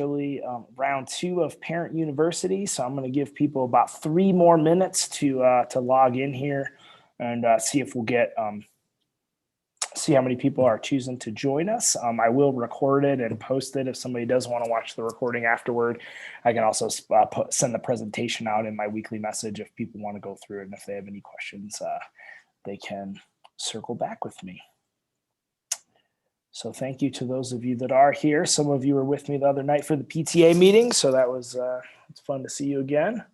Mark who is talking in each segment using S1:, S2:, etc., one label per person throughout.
S1: Round two of Parent University. So I'm going to give people about 3 more minutes to log in here and see if we'll get see how many people are choosing to join us. I will record it and post it if somebody does want to watch the recording afterward. I can also send the presentation out in my weekly message if people want to go through it, and if they have any questions, they can circle back with me. So thank you to those of you that are here. Some of you were with me the other night for the PTA meeting, so that was it's fun to see you again.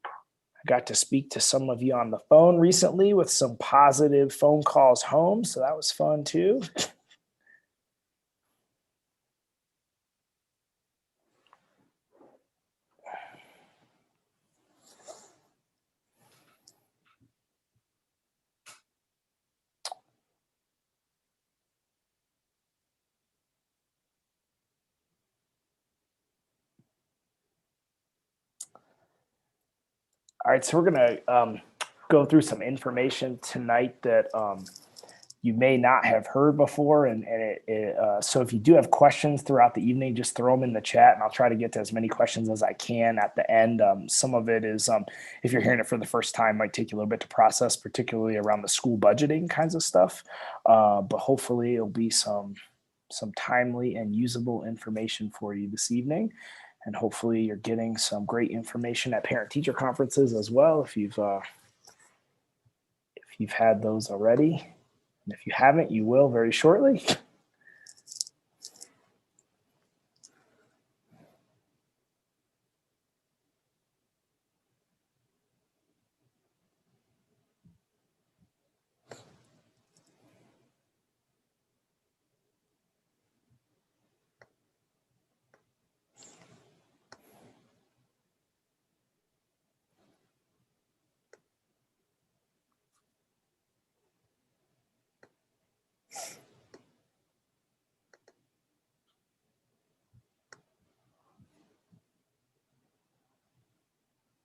S1: I got to speak to some of you on the phone recently with some positive phone calls home, so that was fun too. All right, so we're going to go through some information tonight that you may not have heard before. So if you do have questions throughout the evening, just throw them in the chat and I'll try to get to as many questions as I can at the end. Some of it is, if you're hearing it for the first time, might take you a little bit to process, particularly around the school budgeting kinds of stuff. But hopefully it'll be some timely and usable information for you this evening. And hopefully you're getting some great information at parent-teacher conferences as well if you've had those already. And if you haven't, you will very shortly.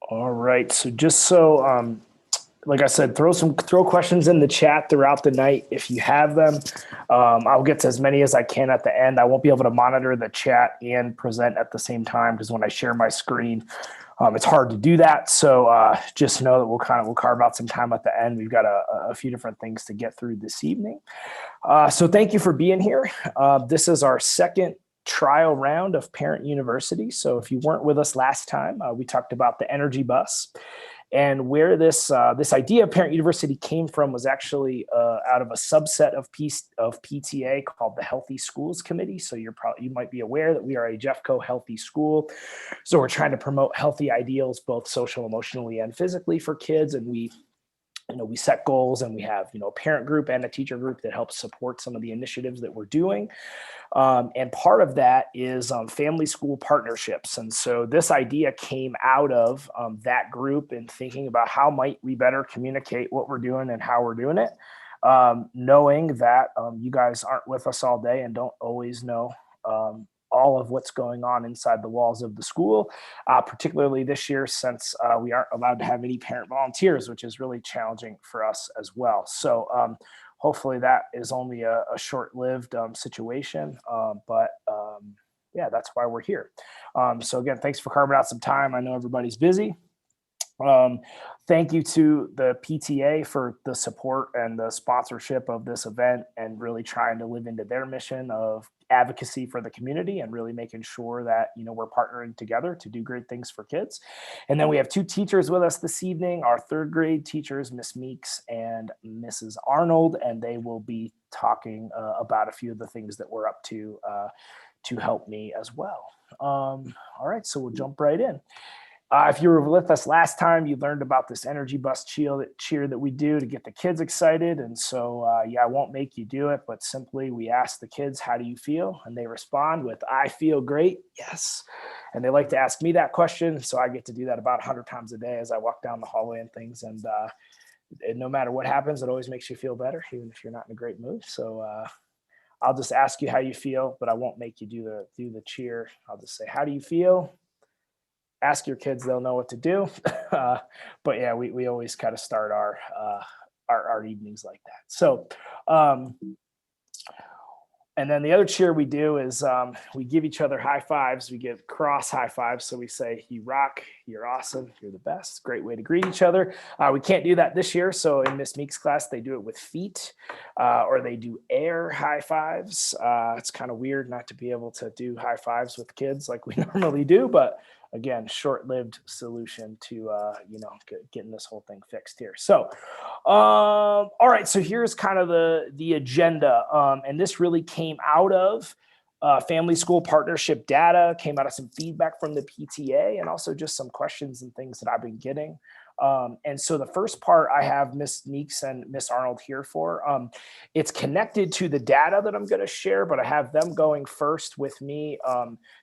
S1: All right, so just so, like I said, throw questions in the chat throughout the night if you have them. I'll get to as many as I can at the end. I won't be able to monitor the chat and present at the same time because when I share my screen, it's hard to do that. So just know that we'll carve out some time at the end. We've got a few different things to get through this evening. So thank you for being here. This is our second trial round of Parent University. So if you weren't with us last time, we talked about the energy bus. And where this idea of Parent University came from was actually out of a subset of PTA called the Healthy Schools Committee. So you might be aware that we are a Jeffco healthy school. So we're trying to promote healthy ideals, both social, emotionally, and physically for kids. And we set goals, and we have a parent group and a teacher group that helps support some of the initiatives that we're doing. And part of that is family school partnerships. And so this idea came out of that group and thinking about how might we better communicate what we're doing and how we're doing it, knowing that you guys aren't with us all day and don't always know all of what's going on inside the walls of the school, particularly this year since we aren't allowed to have any parent volunteers, which is really challenging for us as well. So hopefully that is only a short-lived situation, but yeah, that's why we're here. So again, thanks for carving out some time. I know everybody's busy. Thank you to the PTA for the support and the sponsorship of this event and really trying to live into their mission of advocacy for the community and really making sure that we're partnering together to do great things for kids. And then we have 2 teachers with us this evening, our 3rd grade teachers, Miss Meeks and Mrs. Arnold, and they will be talking about a few of the things that we're up to help me as well. All right, so we'll jump right in. If you were with us last time, you learned about this energy bus cheer that we do to get the kids excited. And so, yeah, I won't make you do it, but simply we ask the kids, how do you feel? And they respond with, I feel great. Yes. And they like to ask me that question. So I get to do that about 100 times a day as I walk down the hallway and things. And no matter what happens, it always makes you feel better, even if you're not in a great mood. So I'll just ask you how you feel, but I won't make you do the cheer. I'll just say, how do you feel? Ask your kids, they'll know what to do. But yeah, we always kind of start our evenings like that. So And then the other cheer we do is we give each other high fives. We give cross high fives. So we say, you rock, you're awesome, you're the best. Great way to greet each other. We can't do that this year. So in Miss Meek's class, they do it with feet or they do air high fives. It's kind of weird not to be able to do high fives with kids like we normally do, but again, short-lived solution to getting this whole thing fixed here. So all right, so here's kind of the agenda, and this really came out of family school partnership data, came out of some feedback from the PTA, and also just some questions and things that I've been getting. And so the first part I have Miss Meeks and Miss Arnold here for. It's connected to the data that I'm going to share, but I have them going first with me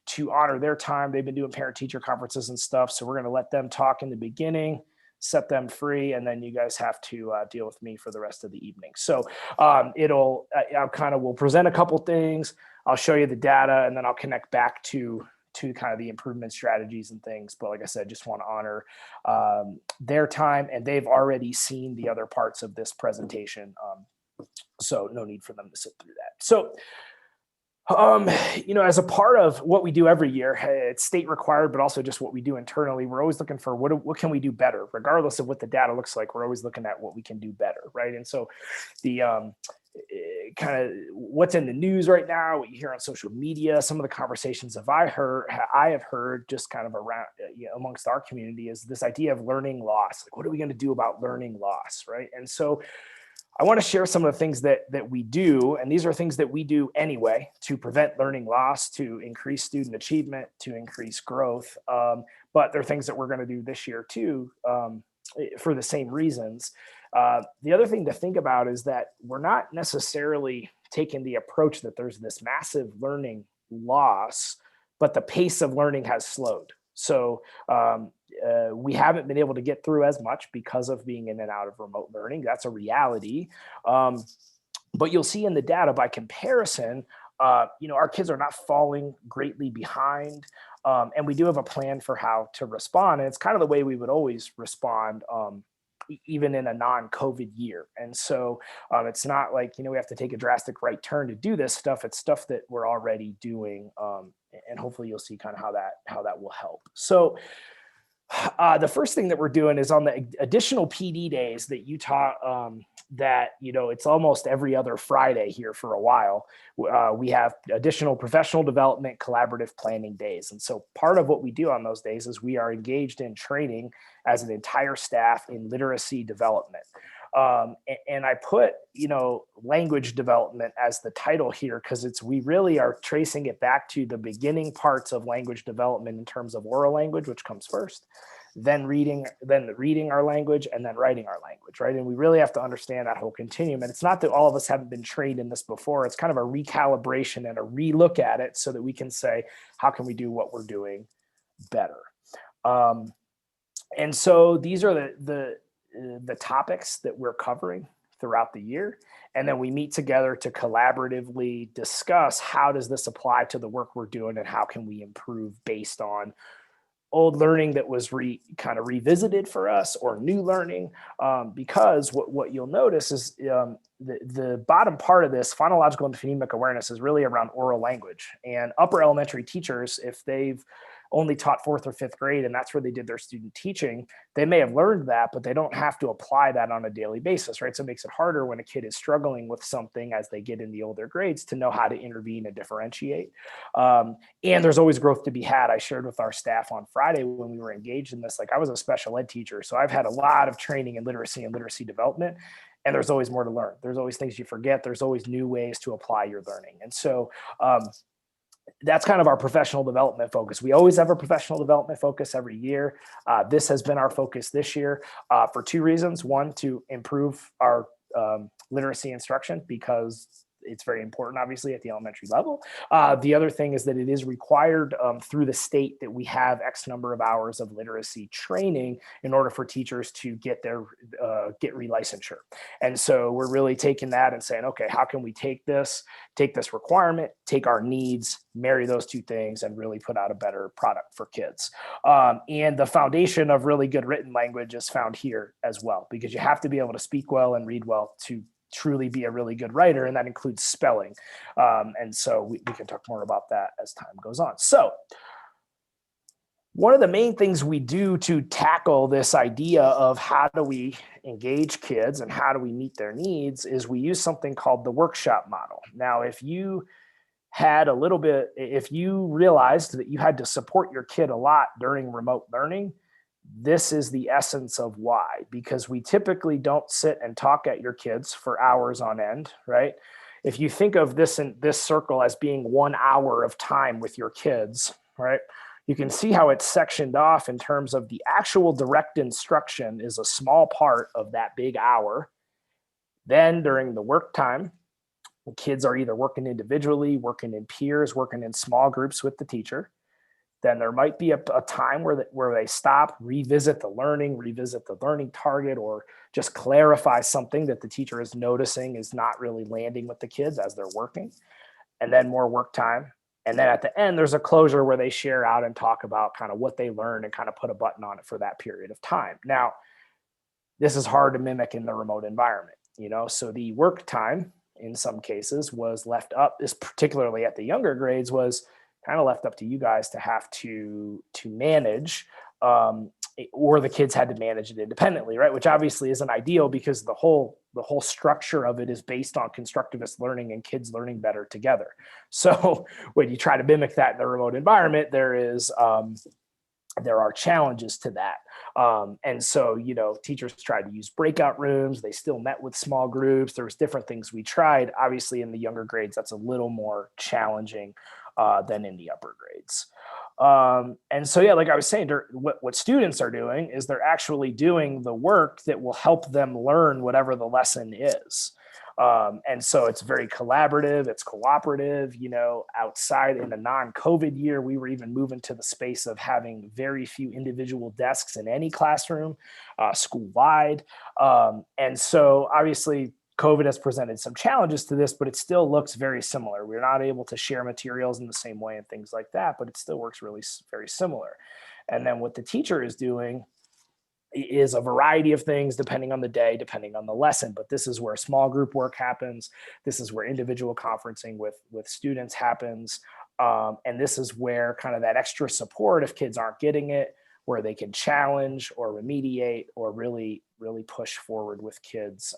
S1: to honor their time. They've been doing parent-teacher conferences and stuff, so we're going to let them talk in the beginning, set them free, and then you guys have to deal with me for the rest of the evening. So we'll present a couple things. I'll show you the data, and then I'll connect back to kind of the improvement strategies and things. But like I said, just want to honor their time, and they've already seen the other parts of this presentation. So no need for them to sit through that. So, as a part of what we do every year, it's state required, but also just what we do internally. We're always looking for what can we do better, regardless of what the data looks like. We're always looking at what we can do better, right? And so the kind of what's in the news right now, what you hear on social media, some of the conversations I have heard just kind of around amongst our community is this idea of learning loss. Like, what are we going to do about learning loss, right? And so I want to share some of the things that we do, and these are things that we do anyway to prevent learning loss, to increase student achievement, to increase growth. But they're things that we're going to do this year too, for the same reasons. The other thing to think about is that we're not necessarily taking the approach that there's this massive learning loss, but the pace of learning has slowed. So we haven't been able to get through as much because of being in and out of remote learning. That's a reality. But you'll see in the data by comparison, our kids are not falling greatly behind. And we do have a plan for how to respond. And it's kind of the way we would always respond, even in a non-COVID year. And so it's not like, we have to take a drastic right turn to do this stuff. It's stuff that we're already doing. And hopefully you'll see kind of how that will help. So the first thing that we're doing is on the additional PD days that you taught, it's almost every other Friday here for a while. We have additional professional development, collaborative planning days. And so part of what we do on those days is we are engaged in training as an entire staff in literacy development. And I put, language development as the title here because we really are tracing it back to the beginning parts of language development in terms of oral language, which comes first, then reading our language, and then writing our language, right? And we really have to understand that whole continuum. And it's not that all of us haven't been trained in this before. It's kind of a recalibration and a relook at it so that we can say, how can we do what we're doing better? And so these are the topics that we're covering throughout the year. And then we meet together to collaboratively discuss how does this apply to the work we're doing and how can we improve based on old learning that was kind of revisited for us or new learning. Because what you'll notice is the bottom part of this phonological and phonemic awareness is really around oral language. And upper elementary teachers, if they've only taught 4th or 5th grade, and that's where they did their student teaching, they may have learned that, but they don't have to apply that on a daily basis, right? So it makes it harder when a kid is struggling with something as they get in the older grades to know how to intervene and differentiate. And there's always growth to be had. I shared with our staff on Friday when we were engaged in this, like I was a special ed teacher, so I've had a lot of training in literacy and literacy development, and there's always more to learn. There's always things you forget. There's always new ways to apply your learning. And so that's kind of our professional development focus. We always have a professional development focus every year. This has been our focus this year for 2 reasons. One, to improve our literacy instruction because it's very important, obviously, at the elementary level. The other thing is that it is required through the state that we have X number of hours of literacy training in order for teachers to get relicensure. And so we're really taking that and saying, okay, how can we take this requirement, take our needs, marry those 2 things, and really put out a better product for kids. And the foundation of really good written language is found here as well, because you have to be able to speak well and read well to truly be a really good writer, and that includes spelling. And so we can talk more about that as time goes on. So one of the main things we do to tackle this idea of how do we engage kids and how do we meet their needs is we use something called the workshop model. Now, if you realized that you had to support your kid a lot during remote learning, this is the essence of why, because we typically don't sit and talk at your kids for hours on end, right? If you think of this circle as being 1 hour of time with your kids, right? You can see how it's sectioned off in terms of the actual direct instruction is a small part of that big hour. Then during the work time, kids are either working individually, working in peers, working in small groups with the teacher. Then there might be a time where they stop, revisit the learning target, or just clarify something that the teacher is noticing is not really landing with the kids as they're working. And then more work time. And then at the end, there's a closure where they share out and talk about kind of what they learned and kind of put a button on it for that period of time. Now, this is hard to mimic in the remote environment, so the work time in some cases was left up, this particularly at the younger grades, was kind of left up to you guys to have to manage, or the kids had to manage it independently, right? Which obviously isn't ideal because the whole structure of it is based on constructivist learning and kids learning better together. So when you try to mimic that in the remote environment, there are challenges to that. And so, teachers tried to use breakout rooms. They still met with small groups. There was different things we tried. Obviously, in the younger grades, that's a little more challenging than in the upper grades. And so, like I was saying, what students are doing is they're actually doing the work that will help them learn whatever the lesson is. And so it's very collaborative, it's cooperative. Outside in a non-COVID year, we were even moving to the space of having very few individual desks in any classroom, school-wide. And so obviously COVID has presented some challenges to this, but it still looks very similar. We're not able to share materials in the same way and things like that, but it still works really very similar. And then what the teacher is doing is a variety of things depending on the day, depending on the lesson. But this is where small group work happens. This is where individual conferencing with students happens. And this is where kind of that extra support, if kids aren't getting it, where they can challenge or remediate or really, really push forward with kids,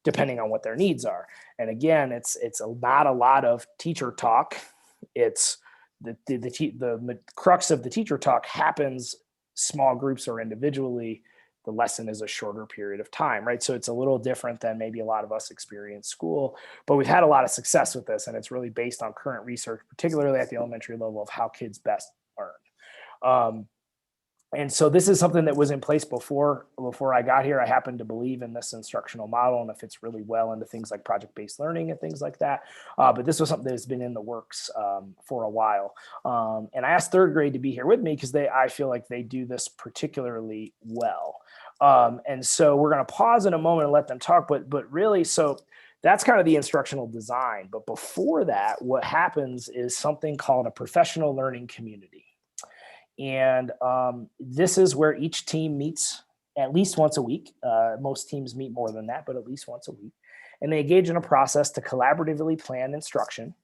S1: depending on what their needs are. And again, it's not a lot of teacher talk. It's the crux of the teacher talk happens small groups or individually. The lesson is a shorter period of time, right? So it's a little different than maybe a lot of us experience school, but we've had a lot of success with this, and it's really based on current research, particularly at the elementary level, of how kids best learn. And so this is something that was in place before I got here. I happen to believe in this instructional model, and it fits really well into things like project-based learning and things like that. But this was something that's been in the works for a while. And I asked third grade to be here with me because I feel like they do this particularly well. And so we're going to pause in a moment and let them talk. But really, so that's kind of the instructional design. But before that, what happens is something called a professional learning community. And this is where each team meets at least once a week. Most teams meet more than that, but at least once a week. And they engage in a process to collaboratively plan instruction,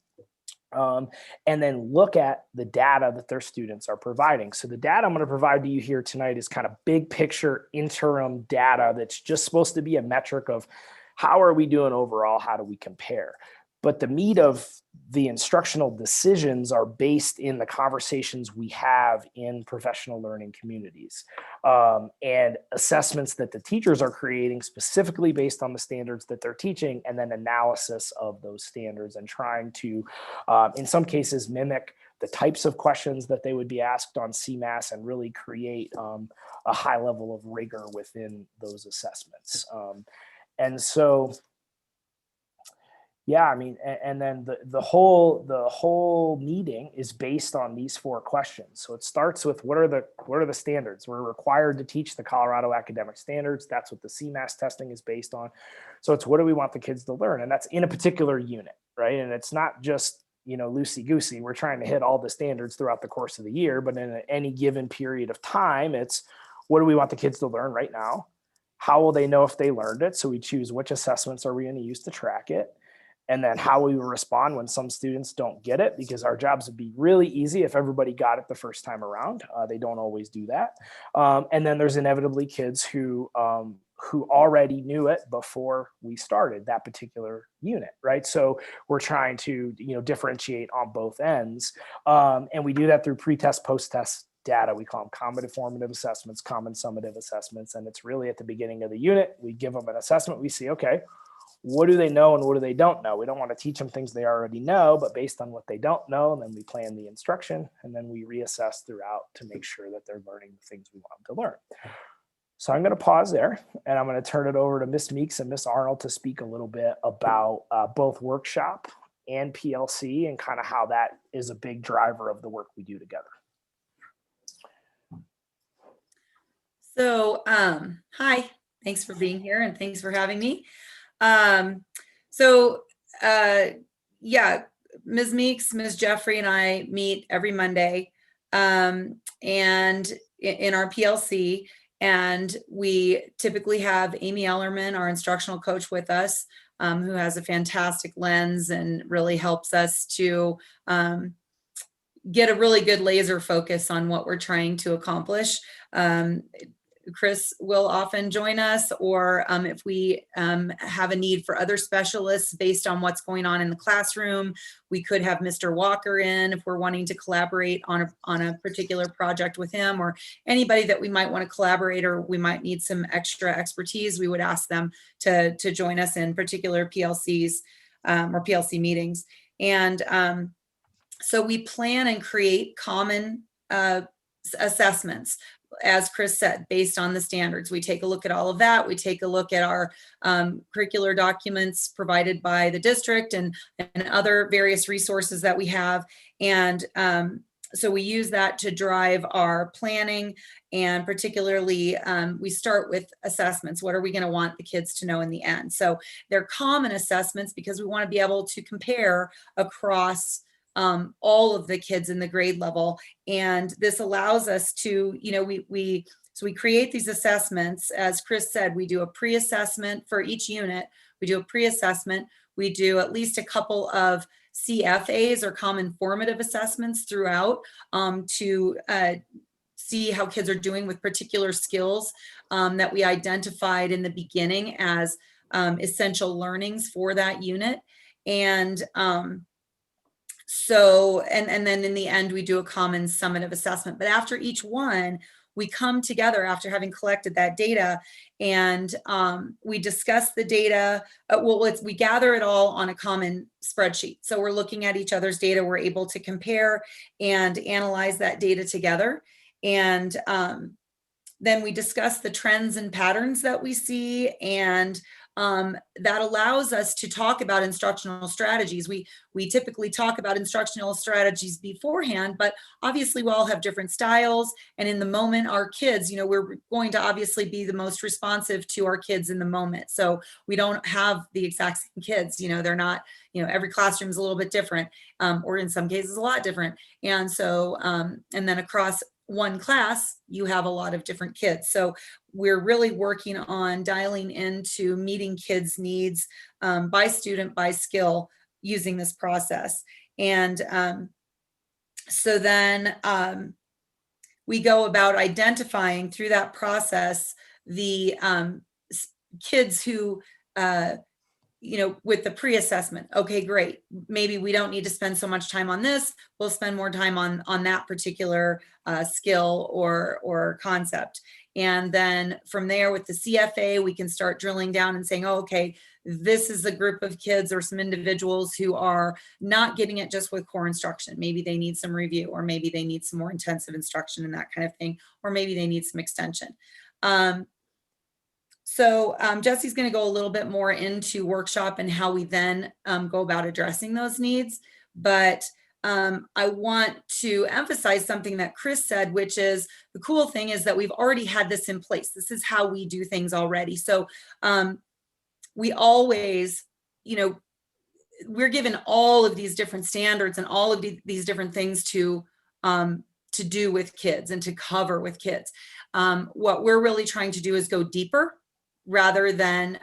S1: and then look at the data that their students are providing. So the data I'm going to provide to you here tonight is kind of big picture interim data that's just supposed to be a metric of how are we doing overall, how do we compare. But the meat of the instructional decisions are based in the conversations we have in professional learning communities, and assessments that the teachers are creating specifically based on the standards that they're teaching, and then analysis of those standards and trying to, in some cases, mimic the types of questions that they would be asked on CMAS and really create a high level of rigor within those assessments. And so, yeah, I mean, and then the whole meeting is based on these 4 questions. So it starts with what are the standards? We're required to teach the Colorado academic standards. That's what the CMAS testing is based on. So it's what do we want the kids to learn? And that's in a particular unit, right? And it's not just, loosey-goosey. We're trying to hit all the standards throughout the course of the year, but in any given period of time, it's what do we want the kids to learn right now? How will they know if they learned it? So we choose which assessments are we going to use to track it. And then how we will respond when some students don't get it, because our jobs would be really easy if everybody got it the first time around. They don't always do that. And then there's inevitably kids who already knew it before we started that particular unit, right? So we're trying to differentiate on both ends, and we do that through pre-test, post-test data. We call them common formative assessments, common summative assessments, and it's really at the beginning of the unit. We give them an assessment. We see, okay, what do they know and what do they don't know? We don't want to teach them things they already know, but based on what they don't know, and then we plan the instruction, and then we reassess throughout to make sure that they're learning the things we want them to learn. So I'm going to pause there, and I'm going to turn it over to Ms. Meeks and Ms. Arnold to speak a little bit about both workshop and PLC, and kind of how that is a big driver of the work we do together.
S2: So, hi, thanks for being here and thanks for having me. Yeah, Ms. Meeks, Ms. Jeffrey and I meet every Monday and in our PLC, and we typically have Amy Ellerman, our instructional coach, with us, who has a fantastic lens and really helps us to get a really good laser focus on what we're trying to accomplish. Chris will often join us, or if we have a need for other specialists based on what's going on in the classroom, we could have Mr. Walker in if we're wanting to collaborate on a particular project with him, or anybody that we might want to collaborate, or we might need some extra expertise. We would ask them to join us in particular PLCs or PLC meetings. And so we plan and create common assessments, as Chris said, based on the standards. We take a look at all of that. We take a look at our curricular documents provided by the district and other various resources that we have. And so we use that to drive our planning, and particularly we start with assessments. What are we going to want the kids to know in the end? So they're common assessments because we want to be able to compare across all of the kids in the grade level. And this allows us to, so we create these assessments. As Chris said, we do a pre-assessment for each unit. We do a pre-assessment. We do at least a couple of CFAs, or common formative assessments, throughout to see how kids are doing with particular skills that we identified in the beginning as essential learnings for that unit. And so, and then in the end, we do a common summative assessment. But after each one, we come together after having collected that data, and we discuss the data. We gather it all on a common spreadsheet. So we're looking at each other's data. We're able to compare and analyze that data together. And then we discuss the trends and patterns that we see, and that allows us to talk about instructional strategies. We typically talk about instructional strategies beforehand, but obviously we all have different styles. And in the moment, our kids, we're going to obviously be the most responsive to our kids in the moment. So we don't have the exact same kids, they're not, every classroom is a little bit different, or in some cases a lot different. And so, and then across one class, you have a lot of different kids. So we're really working on dialing into meeting kids' needs by student, by skill, using this process. And so then we go about identifying through that process the kids who, with the pre-assessment. Okay, great. Maybe we don't need to spend so much time on this. We'll spend more time on that particular skill or concept. And then from there, with the CFA, we can start drilling down and saying, oh, okay, this is a group of kids or some individuals who are not getting it just with core instruction. Maybe they need some review, or maybe they need some more intensive instruction and that kind of thing, or maybe they need some extension. So Jesse's going to go a little bit more into workshop and how we then go about addressing those needs. But I want to emphasize something that Chris said, which is the cool thing is that we've already had this in place. This is how we do things already. So we always, we're given all of these different standards and all of these different things to do with kids and to cover with kids. What we're really trying to do is go deeper rather than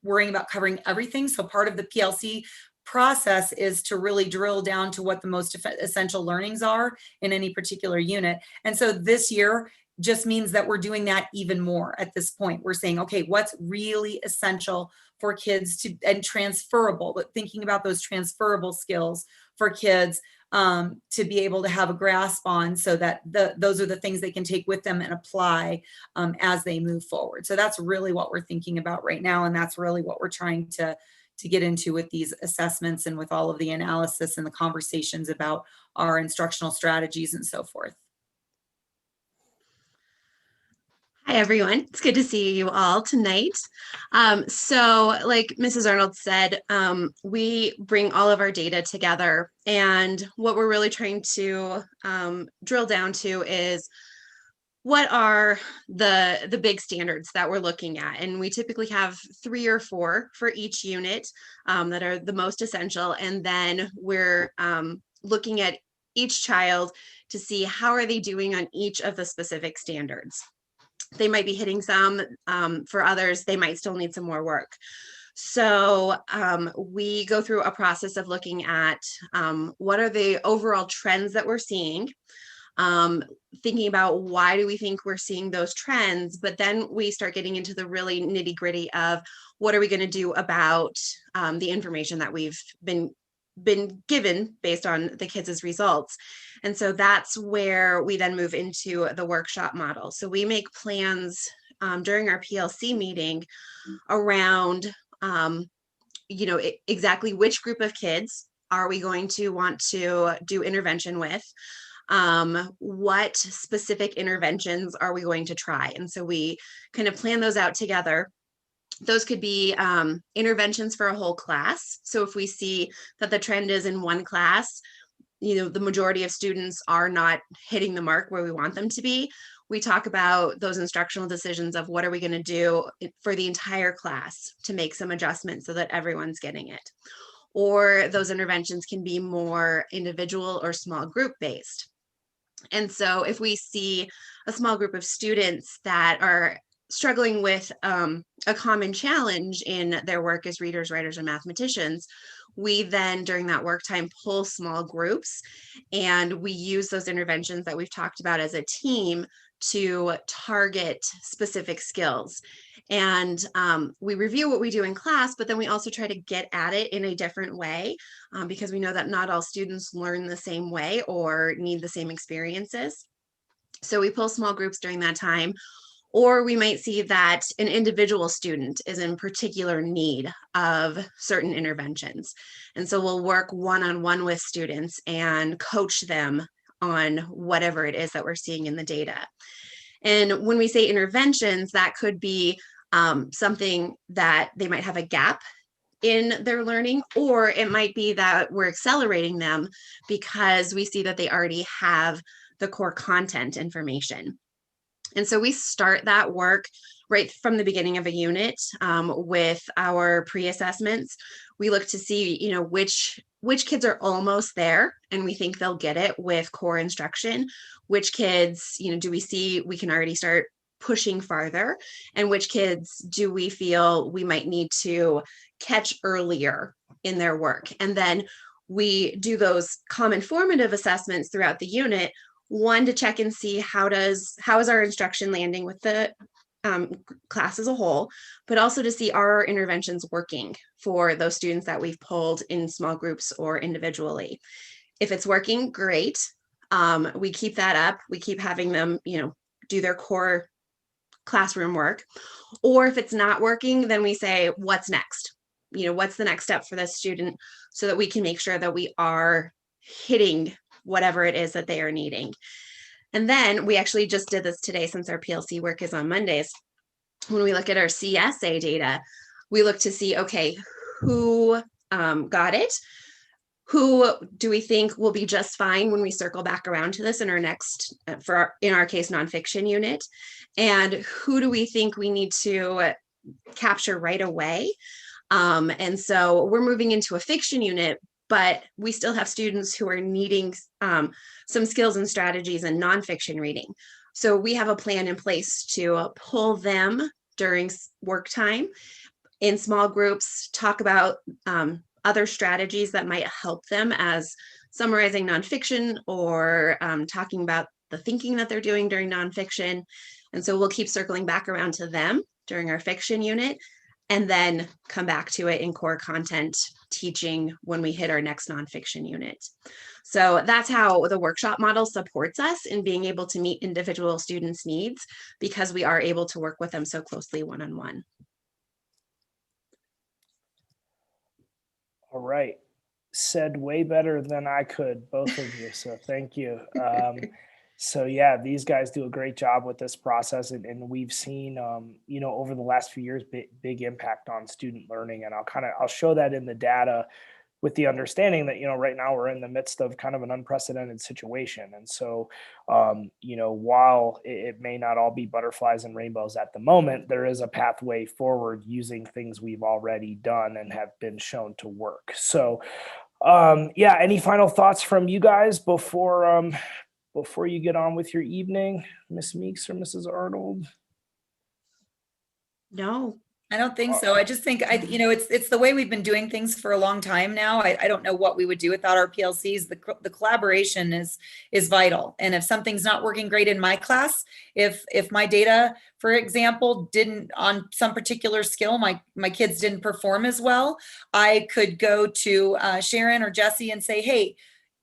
S2: worrying about covering everything. So part of the PLC process is to really drill down to what the most essential learnings are in any particular unit. And so this year just means that we're doing that even more at this point. We're saying, okay, what's really essential for kids to, and transferable, but thinking about those transferable skills for kids to be able to have a grasp on, so that those are the things they can take with them and apply as they move forward. So that's really what we're thinking about right now. And that's really what we're trying to get into with these assessments and with all of the analysis and the conversations about our instructional strategies and so forth.
S3: Hi, everyone. It's good to see you all tonight. So like Mrs. Arnold said, we bring all of our data together, and what we're really trying to drill down to is what are the big standards that we're looking at. And we typically have 3 or 4 for each unit that are the most essential. And then we're looking at each child to see how are they doing on each of the specific standards. They might be hitting some, for others, they might still need some more work. So we go through a process of looking at what are the overall trends that we're seeing, thinking about why do we think we're seeing those trends, but then we start getting into the really nitty gritty of what are we going to do about the information that we've been given based on the kids' results. And so that's where we then move into the workshop model. So we make plans during our PLC meeting around, exactly which group of kids are we going to want to do intervention with? What specific interventions are we going to try? And so we kind of plan those out together. Those could be interventions for a whole class. So if we see that the trend is in one class, the majority of students are not hitting the mark where we want them to be, we talk about those instructional decisions of what are we going to do for the entire class to make some adjustments so that everyone's getting it. Or those interventions can be more individual or small group based. And so if we see a small group of students that are struggling with a common challenge in their work as readers, writers, and mathematicians, we then during that work time pull small groups, and we use those interventions that we've talked about as a team to target specific skills. And we review what we do in class, but then we also try to get at it in a different way because we know that not all students learn the same way or need the same experiences. So we pull small groups during that time. Or we might see that an individual student is in particular need of certain interventions. And so we'll work one-on-one with students and coach them on whatever it is that we're seeing in the data. And when we say interventions, that could be something that they might have a gap in their learning, or it might be that we're accelerating them because we see that they already have the core content information. And so we start that work right from the beginning of a unit with our pre-assessments. We look to see, which kids are almost there and we think they'll get it with core instruction. Which kids, do we see we can already start pushing farther, and which kids do we feel we might need to catch earlier in their work. And then we do those common formative assessments throughout the unit. One, to check and see how is our instruction landing with the class as a whole, but also to see are our interventions working for those students that we've pulled in small groups or individually. If it's working, great. We keep that up. We keep having them, do their core classroom work. Or if it's not working, then we say, what's next? What's the next step for this student so that we can make sure that we are hitting whatever it is that they are needing. And then we actually just did this today since our PLC work is on Mondays. When we look at our CSA data, we look to see, okay, who got it? Who do we think will be just fine when we circle back around to this in our next, in our case, nonfiction unit? And who do we think we need to capture right away? And so we're moving into a fiction unit, but we still have students who are needing some skills and strategies in nonfiction reading. So we have a plan in place to pull them during work time in small groups, talk about other strategies that might help them, as summarizing nonfiction or talking about the thinking that they're doing during nonfiction. And so we'll keep circling back around to them during our fiction unit, and then come back to it in core content teaching when we hit our next nonfiction unit. So that's how the workshop model supports us in being able to meet individual students' needs, because we are able to work with them so closely one-on-one.
S1: All right. Said way better than I could, both of you. So thank you. So yeah, these guys do a great job with this process, and we've seen, you know, over the last few years, big impact on student learning. And I'll show that in the data, with the understanding that, you know, right now we're in the midst of kind of an unprecedented situation. And so, you know, while it may not all be butterflies and rainbows at the moment, there is a pathway forward using things we've already done and have been shown to work. So, yeah, any final thoughts from you guys before you get on with your evening, Miss Meeks or Mrs. Arnold?
S3: No.
S2: I don't think so. I just think you know, it's the way we've been doing things for a long time now. I don't know what we would do without our PLCs. The collaboration is vital. And if something's not working great in my class, if my data, for example, didn't on some particular skill, my kids didn't perform as well, I could go to Sharon or Jesse and say, hey,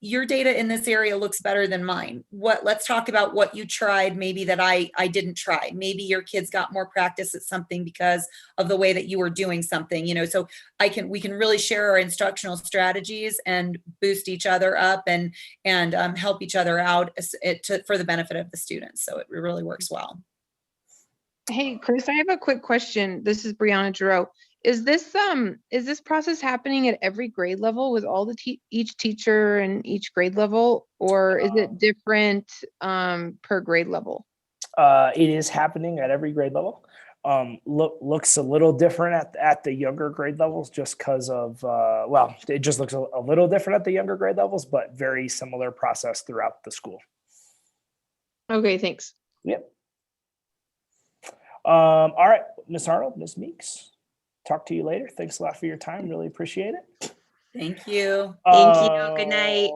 S2: your data in this area looks better than mine. Let's talk about what you tried, maybe that I didn't try. Maybe your kids got more practice at something because of the way that you were doing something, you know. So we can really share our instructional strategies and boost each other up and help each other out for the benefit of the students. So it really works well.
S4: Hey, Chris, I have a quick question. This is Brianna Giroux. Is this process happening at every grade level with all the each teacher and each grade level, or is it different per grade level?
S1: It is happening at every grade level. Looks a little different at the younger grade levels, just because of well, it just looks a little different at the younger grade levels, but very similar process throughout the school.
S4: Okay, thanks.
S1: Yep. All right, Miss Arnold, Miss Meeks, talk to you later. Thanks a lot for your time. Really appreciate it.
S2: Thank you.
S3: Thank you. Good night.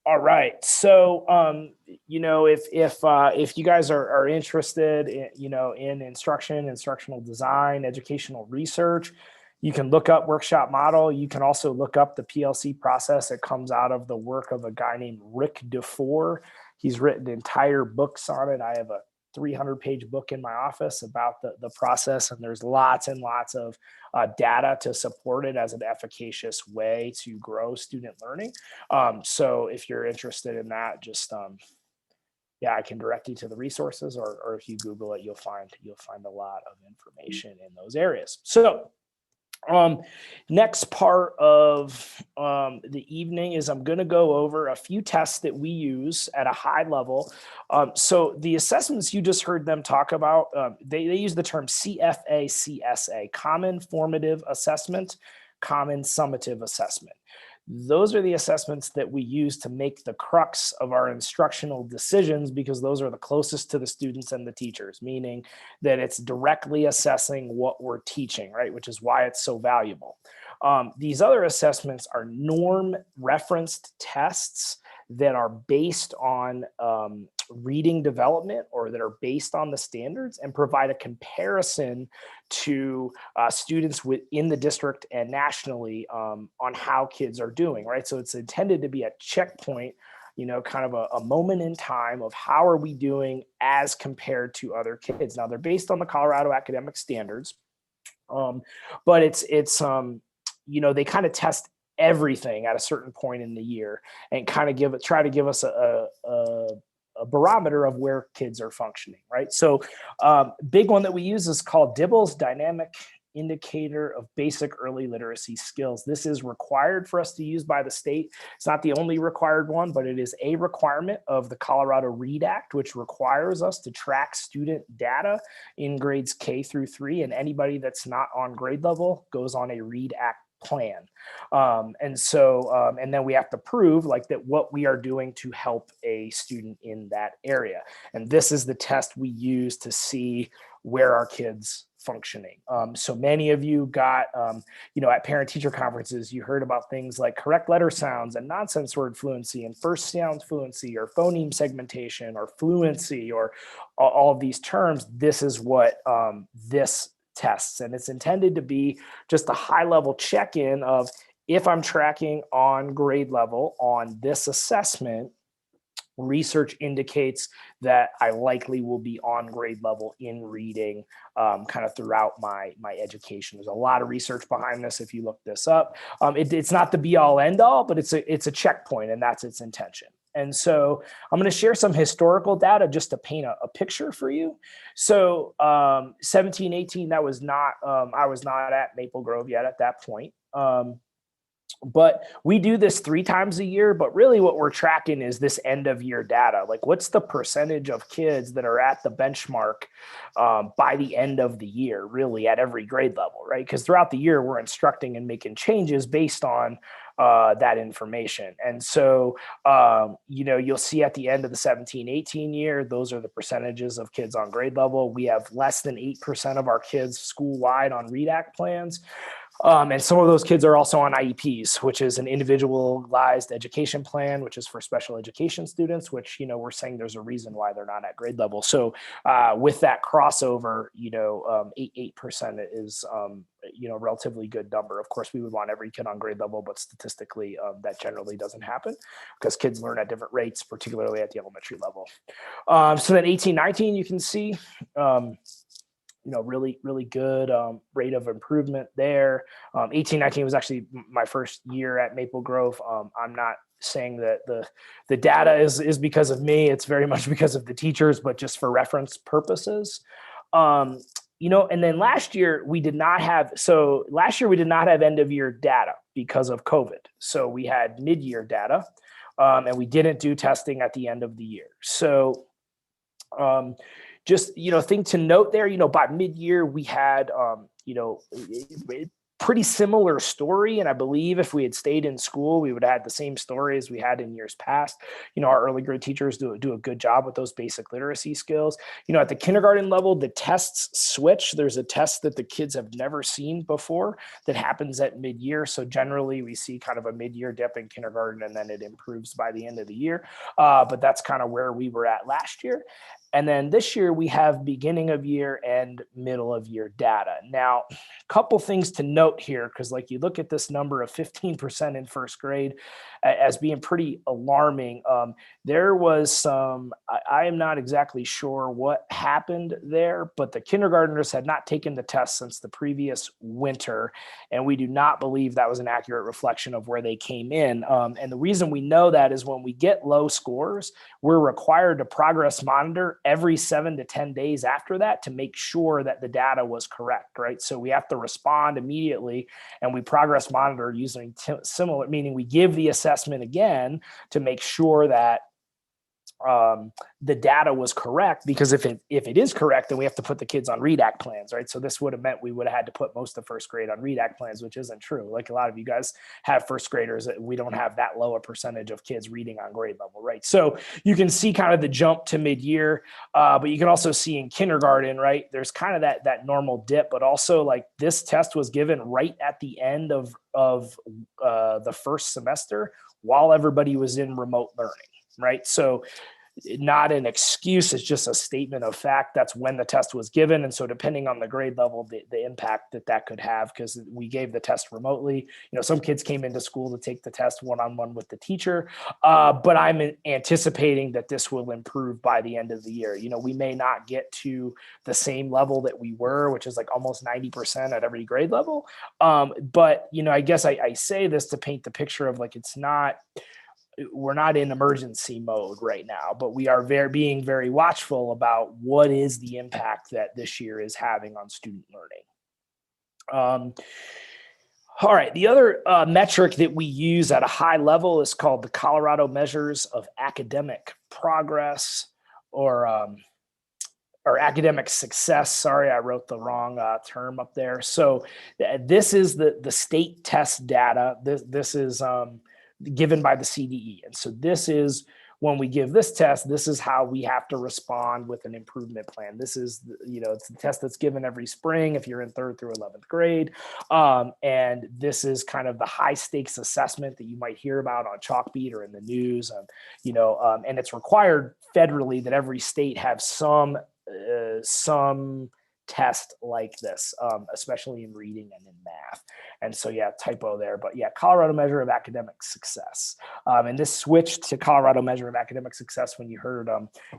S1: All right. So, you know, if you guys are interested in, you know, in instructional design, educational research, you can look up Workshop Model. You can also look up the PLC process. It comes out of the work of a guy named Rick DeFore. He's written entire books on it. I have a 300-page book in my office about the process, and there's lots and lots of data to support it as an efficacious way to grow student learning. So if you're interested in that, just yeah, I can direct you to the resources, or if you Google it, you'll find a lot of information in those areas. So next part of the evening is I'm going to go over a few tests that we use at a high level. So the assessments you just heard them talk about, they use the term CFA, CSA, Common Formative Assessment, Common Summative Assessment. Those are the assessments that we use to make the crux of our instructional decisions, because those are the closest to the students and the teachers, meaning that it's directly assessing what we're teaching, right? Which is why it's so valuable. These other assessments are norm referenced tests that are based on reading development, or that are based on the standards, and provide a comparison to students within the district and nationally on how kids are doing, right? So it's intended to be a checkpoint, you know, kind of a moment in time of how are we doing as compared to other kids. Now, they're based on the Colorado Academic Standards, but it's you know, they kind of test everything at a certain point in the year and kind of try to give us a barometer of where kids are functioning, right? So big one that we use is called DIBELS, Dynamic Indicator of Basic Early Literacy Skills. This is required for us to use by the state. It's not the only required one, but it is a requirement of the Colorado READ Act, which requires us to track student data in grades K through 3, and anybody that's not on grade level goes on a READ Act plan. And so, and then we have to prove like that what we are doing to help a student in that area. And this is the test we use to see where are kids functioning. So many of you got, at parent teacher conferences, you heard about things like correct letter sounds and nonsense word fluency and first sound fluency or phoneme segmentation or fluency or all of these terms. This is what this tests, and it's intended to be just a high level check-in of if I'm tracking on grade level on this assessment. Research indicates that I likely will be on grade level in reading kind of throughout my education. There's a lot of research behind this if you look this up. It's not the be all end all, but it's a checkpoint, and that's its intention. And so I'm going to share some historical data just to paint a picture for you. So 17, 18, that was not, I was not at Maple Grove yet at that point. But we do this 3 times a year, but really what we're tracking is this end of year data. Like what's the percentage of kids that are at the benchmark by the end of the year, really at every grade level, right? Because throughout the year, we're instructing and making changes based on that information. And so, you'll see at the end of the 17-18 year, those are the percentages of kids on grade level. We have less than 8% of our kids school-wide on READ-ACT plans. And some of those kids are also on IEPs, which is an individualized education plan, which is for special education students, which, we're saying there's a reason why they're not at grade level. So with that crossover, 8% is, a relatively good number. Of course, we would want every kid on grade level, but statistically that generally doesn't happen because kids learn at different rates, particularly at the elementary level. So then 18-19, you can see, really, really good rate of improvement there. 18-19 was actually my first year at Maple Grove. I'm not saying that the data is because of me. It's very much because of the teachers, but just for reference purposes. And then last year we did not have end of year data because of COVID. So we had mid-year data and we didn't do testing at the end of the year. So just, thing to note there, by mid-year we had, pretty similar story. And I believe if we had stayed in school, we would have had the same story as we had in years past. Our early grade teachers do a good job with those basic literacy skills. At the kindergarten level, the tests switch. There's a test that the kids have never seen before that happens at mid-year. So generally we see kind of a mid-year dip in kindergarten and then it improves by the end of the year. But that's kind of where we were at last year. And then this year we have beginning of year and middle of year data. Now, a couple things to note here, because like you look at this number of 15% in first grade as being pretty alarming. There was some, I am not exactly sure what happened there, but the kindergartners had not taken the test since the previous winter. And we do not believe that was an accurate reflection of where they came in. And the reason we know that is when we get low scores, we're required to progress monitor every 7 to 10 days after that to make sure that the data was correct, right? So we have to respond immediately and we progress monitor using similar, meaning we give the assessment again to make sure that the data was correct, because if it is correct, then we have to put the kids on READ-ACT plans, right? So this would have meant we would have had to put most of first grade on READ-ACT plans, which isn't true. Like a lot of you guys have first graders, we don't have that low a percentage of kids reading on grade level, right? So you can see kind of the jump to mid-year, but you can also see in kindergarten, right? There's kind of that normal dip, but also like this test was given right at the end of the first semester while everybody was in remote learning, right? So not an excuse, it's just a statement of fact. That's when the test was given. And so depending on the grade level, the impact that could have, because we gave the test remotely. Some kids came into school to take the test one-on-one with the teacher, but I'm anticipating that this will improve by the end of the year. We may not get to the same level that we were, which is like almost 90% at every grade level. But, I guess I say this to paint the picture of like, we're not in emergency mode right now, but we are being very watchful about what is the impact that this year is having on student learning. All right, the other metric that we use at a high level is called the Colorado Measures of Academic Progress, or academic success. Sorry, I wrote the wrong term up there. So this is the state test data. This is given by the CDE. And so this is when we give this test, this is how we have to respond with an improvement plan. This is, it's the test that's given every spring if you're in 3rd through 11th grade. And this is kind of the high stakes assessment that you might hear about on Chalkbeat or in the news. And it's required federally that every state have some test like this, especially in reading and in math. And so, yeah, typo there, but yeah, Colorado Measure of Academic Success. And this switched to Colorado Measure of Academic Success when you heard,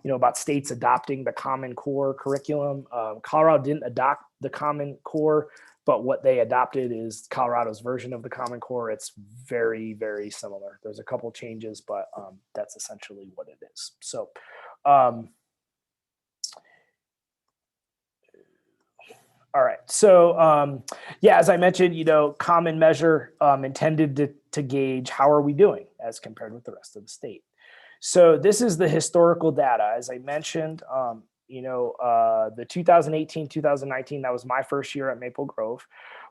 S1: about states adopting the Common Core curriculum. Colorado didn't adopt the Common Core, but what they adopted is Colorado's version of the Common Core. It's very, very similar. There's a couple changes, but that's essentially what it is. So, all right. So, as I mentioned, Common Measure intended to gauge how are we doing as compared with the rest of the state. So this is the historical data. As I mentioned, the 2018, 2019, that was my first year at Maple Grove.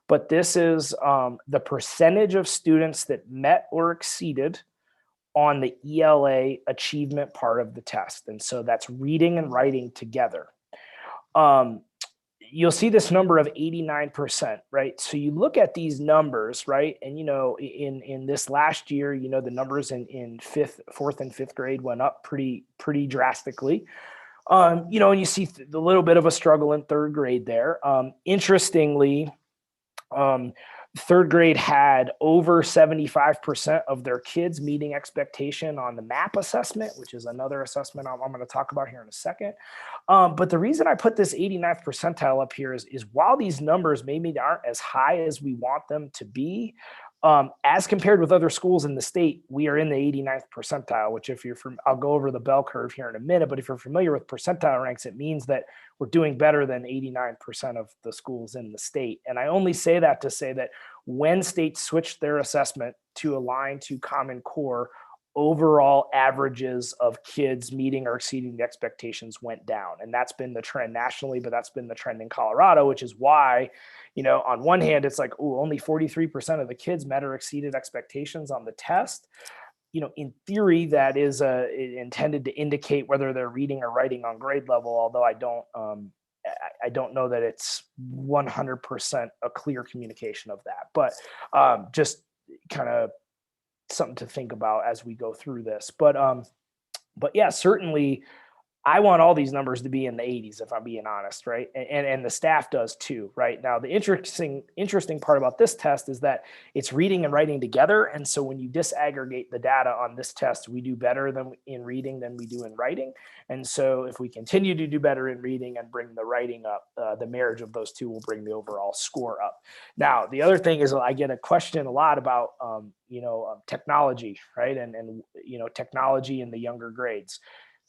S1: But this is the percentage of students that met or exceeded on the ELA achievement part of the test. And so that's reading and writing together. You'll see this number of 89%, right? So you look at these numbers, right? And, in this last year, the numbers in 4th and 5th grade went up pretty drastically. And you see a little bit of a struggle in 3rd grade there. Interestingly, 3rd grade had over 75% of their kids meeting expectation on the MAP assessment, which is another assessment I'm going to talk about here in a second. But the reason I put this 89th percentile up here is while these numbers maybe aren't as high as we want them to be, as compared with other schools in the state, we are in the 89th percentile, which I'll go over the bell curve here in a minute, but if you're familiar with percentile ranks, it means that we're doing better than 89% of the schools in the state. And I only say that to say that when states switched their assessment to align to Common Core, overall averages of kids meeting or exceeding the expectations went down. And that's been the trend nationally, but that's been the trend in Colorado, which is why, on one hand, it's like, only 43% of the kids met or exceeded expectations on the test. In theory, that is intended to indicate whether they're reading or writing on grade level, although I don't know that it's 100% a clear communication of that, but just kind of something to think about as we go through this. But yeah, certainly I want all these numbers to be in the 80s, if I'm being honest, right? And the staff does too, right? Now, the interesting part about this test is that it's reading and writing together. And so when you disaggregate the data on this test, we do better in reading than we do in writing. And so if we continue to do better in reading and bring the writing up, the marriage of those two will bring the overall score up. Now, the other thing is I get a question a lot about, technology, right? And technology in the younger grades.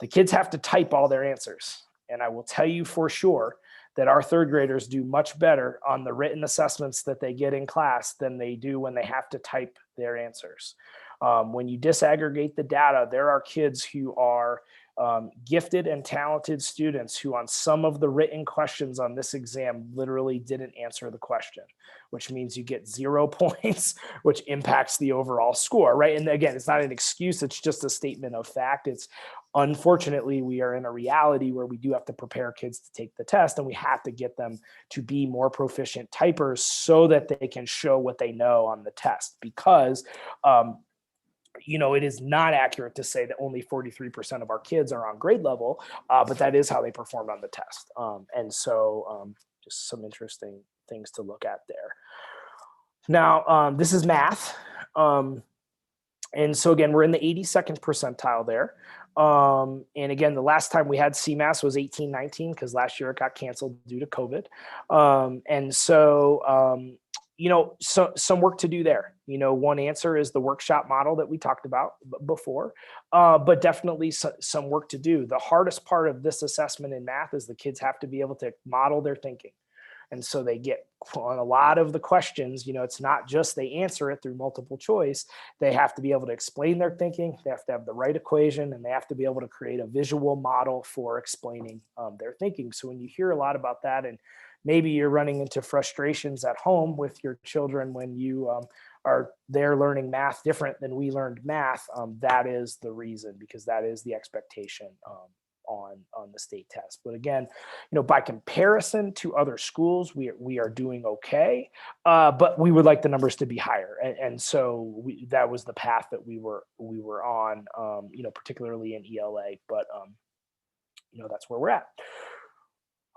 S1: The kids have to type all their answers. And I will tell you for sure that our 3rd graders do much better on the written assessments that they get in class than they do when they have to type their answers. When you disaggregate the data, there are kids who are gifted and talented students who on some of the written questions on this exam literally didn't answer the question, which means you get 0 points, which impacts the overall score, right? And again, it's not an excuse, it's just a statement of fact. It's unfortunately, we are in a reality where we do have to prepare kids to take the test, and we have to get them to be more proficient typers so that they can show what they know on the test, because it is not accurate to say that only 43% of our kids are on grade level, but that is how they performed on the test. And so just some interesting things to look at there. Now, this is math. And so again, we're in the 82nd percentile there. And again, the last time we had CMAS was 18-19 because last year it got canceled due to COVID. And so, so some work to do there. One answer is the workshop model that we talked about before, but definitely some work to do. The hardest part of this assessment in math is the kids have to be able to model their thinking. And so they get on a lot of the questions, it's not just they answer it through multiple choice. They have to be able to explain their thinking. They have to have the right equation, and they have to be able to create a visual model for explaining their thinking. So when you hear a lot about that, and maybe you're running into frustrations at home with your children when you they're learning math different than we learned math, that is the reason, because that is the expectation on the state test. But again, by comparison to other schools, we are doing okay, but we would like the numbers to be higher, and so that was the path that we were on, particularly in ELA. But that's where we're at.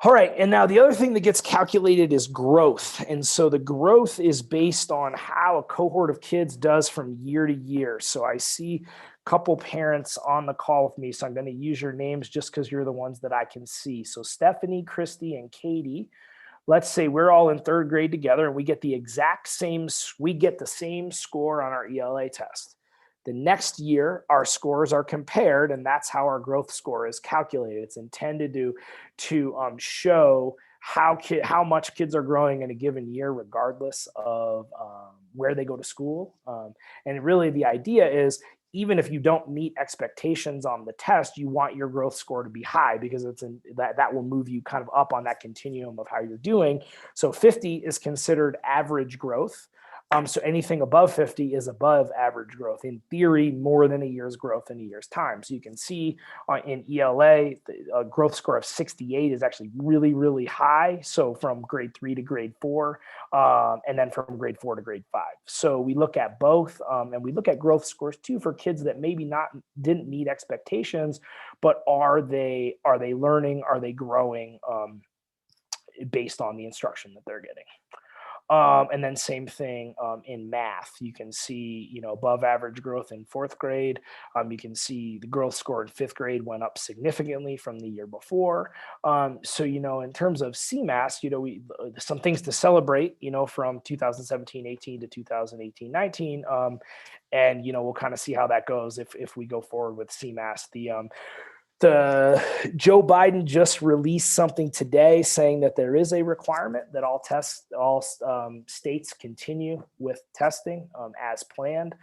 S1: All right, and now the other thing that gets calculated is growth. And so the growth is based on how a cohort of kids does from year to year. So I see a couple parents on the call with me, so I'm going to use your names just because you're the ones that I can see. So Stephanie, Christy, and Katie, let's say we're all in third grade together and we get the same score on our ELA test. The next year, our scores are compared, and that's how our growth score is calculated. It's intended to show how much kids are growing in a given year, regardless of where they go to school. And really, the idea is, even if you don't meet expectations on the test, you want your growth score to be high, because that will move you kind of up on that continuum of how you're doing. So 50 is considered average growth. So anything above 50 is above average growth. In theory, more than a year's growth in a year's time. So you can see in ELA, a growth score of 68 is actually really, really high. So from grade 3 to grade 4, and then from grade 4 to grade 5. So we look at both, and we look at growth scores too for kids that maybe didn't meet expectations, but are they learning? Are they growing based on the instruction that they're getting? And then same thing in math. You can see, above average growth in 4th grade. You can see the growth score in 5th grade went up significantly from the year before. So, in terms of CMAS, some things to celebrate, from 2017-18 to 2018-19. And, we'll kind of see how that goes if we go forward with CMAS. The Joe Biden just released something today saying that there is a requirement that all states continue with testing as planned.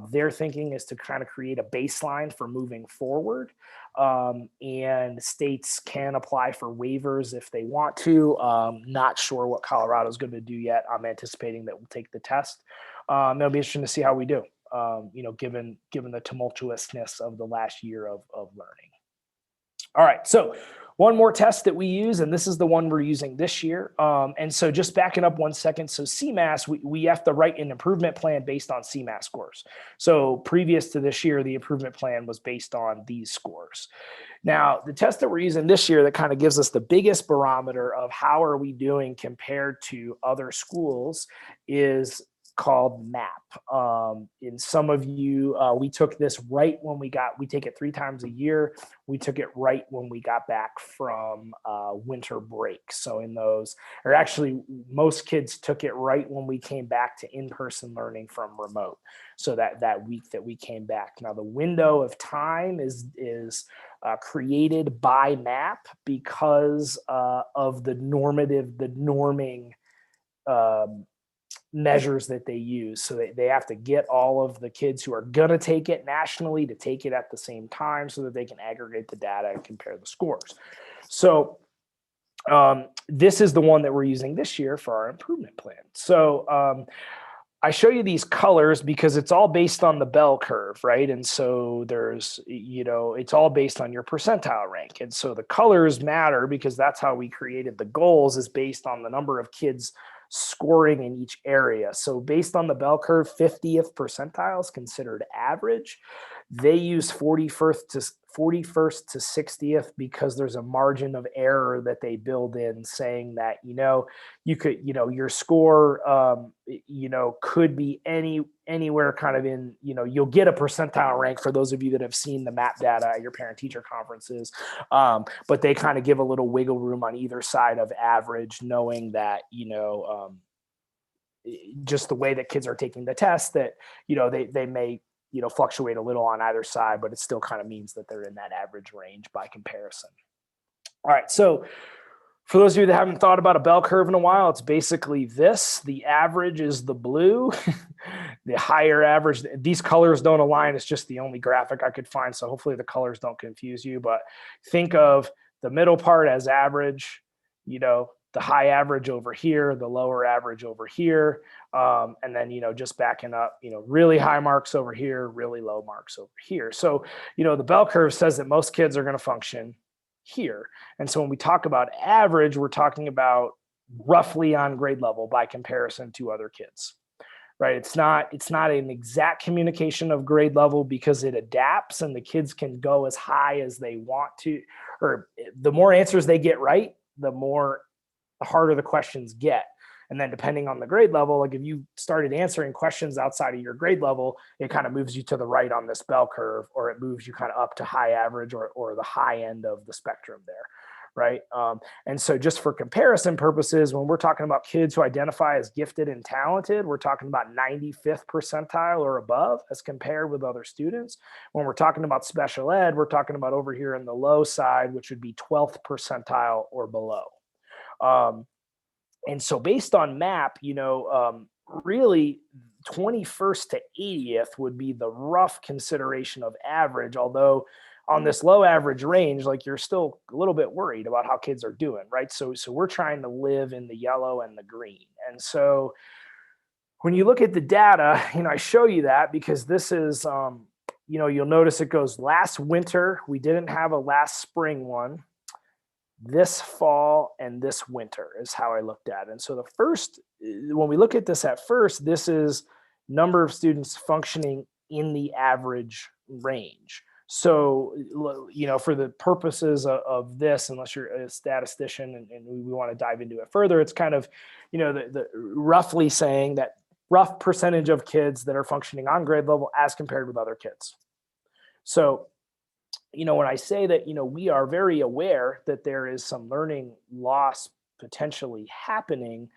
S1: Their thinking is to kind of create a baseline for moving forward, and states can apply for waivers if they want to. Not sure what Colorado is going to do yet. I'm anticipating that we'll take the test. It'll be interesting to see how we do, given the tumultuousness of the last year of learning. All right, so one more test that we use, and this is the one we're using this year. And so just backing up 1 second. So CMAS, we have to write an improvement plan based on CMAS scores. So previous to this year, the improvement plan was based on these scores. Now, the test that we're using this year that kind of gives us the biggest barometer of how are we doing compared to other schools is called MAP. In some of you, we took this right when we take it 3 times a year. We took it right when we got back from winter break. So most kids took it right when we came back to in-person learning from remote. So that week that we came back. Now the window of time is created by MAP because of the norming measures that they use. So they have to get all of the kids who are going to take it nationally to take it at the same time so that they can aggregate the data and compare the scores. So this is the one that we're using this year for our improvement plan. So I show you these colors because it's all based on the bell curve, right? And so there's, it's all based on your percentile rank. And so the colors matter because that's how we created the goals, is based on the number of kids scoring in each area. So based on the bell curve, 50th percentile is considered average. They use 41st to 60th because there's a margin of error that they build in, saying that, you could, your score, could be anywhere kind of in, you'll get a percentile rank for those of you that have seen the MAP data at your parent-teacher conferences. But they kind of give a little wiggle room on either side of average, knowing that, just the way that kids are taking the test, that, they may, fluctuate a little on either side, but it still kind of means that they're in that average range by comparison. All right, so for those of you that haven't thought about a bell curve in a while, it's basically this. The average is the blue, the higher average. These colors don't align. It's just the only graphic I could find, so hopefully the colors don't confuse you. But think of the middle part as average, the high average over here, the lower average over here. And then, just backing up, really high marks over here, really low marks over here. So, the bell curve says that most kids are going to function here. And so when we talk about average, we're talking about roughly on grade level by comparison to other kids. Right? It's not an exact communication of grade level because it adapts and the kids can go as high as they want to, or the more answers they get right, the harder the questions get. And then depending on the grade level, like if you started answering questions outside of your grade level, it kind of moves you to the right on this bell curve, or it moves you kind of up to high average or the high end of the spectrum there. Right. And so just for comparison purposes, when we're talking about kids who identify as gifted and talented, we're talking about 95th percentile or above as compared with other students. When we're talking about special ed, we're talking about over here in the low side, which would be 12th percentile or below. And so based on MAP, really 21st to 80th would be the rough consideration of average, although on this low average range, like you're still a little bit worried about how kids are doing, right? So we're trying to live in the yellow and the green. And so when you look at the data, I show you that because this is, you'll notice it goes last winter. We didn't have a last spring one. This fall and this winter is how I looked at it. And so the first, when we look at this at first, this is number of students functioning in the average range. So, for the purposes of this, unless you're a statistician and we want to dive into it further, it's kind of, the roughly saying that rough percentage of kids that are functioning on grade level as compared with other kids. So, when I say that, we are very aware that there is some learning loss potentially happening,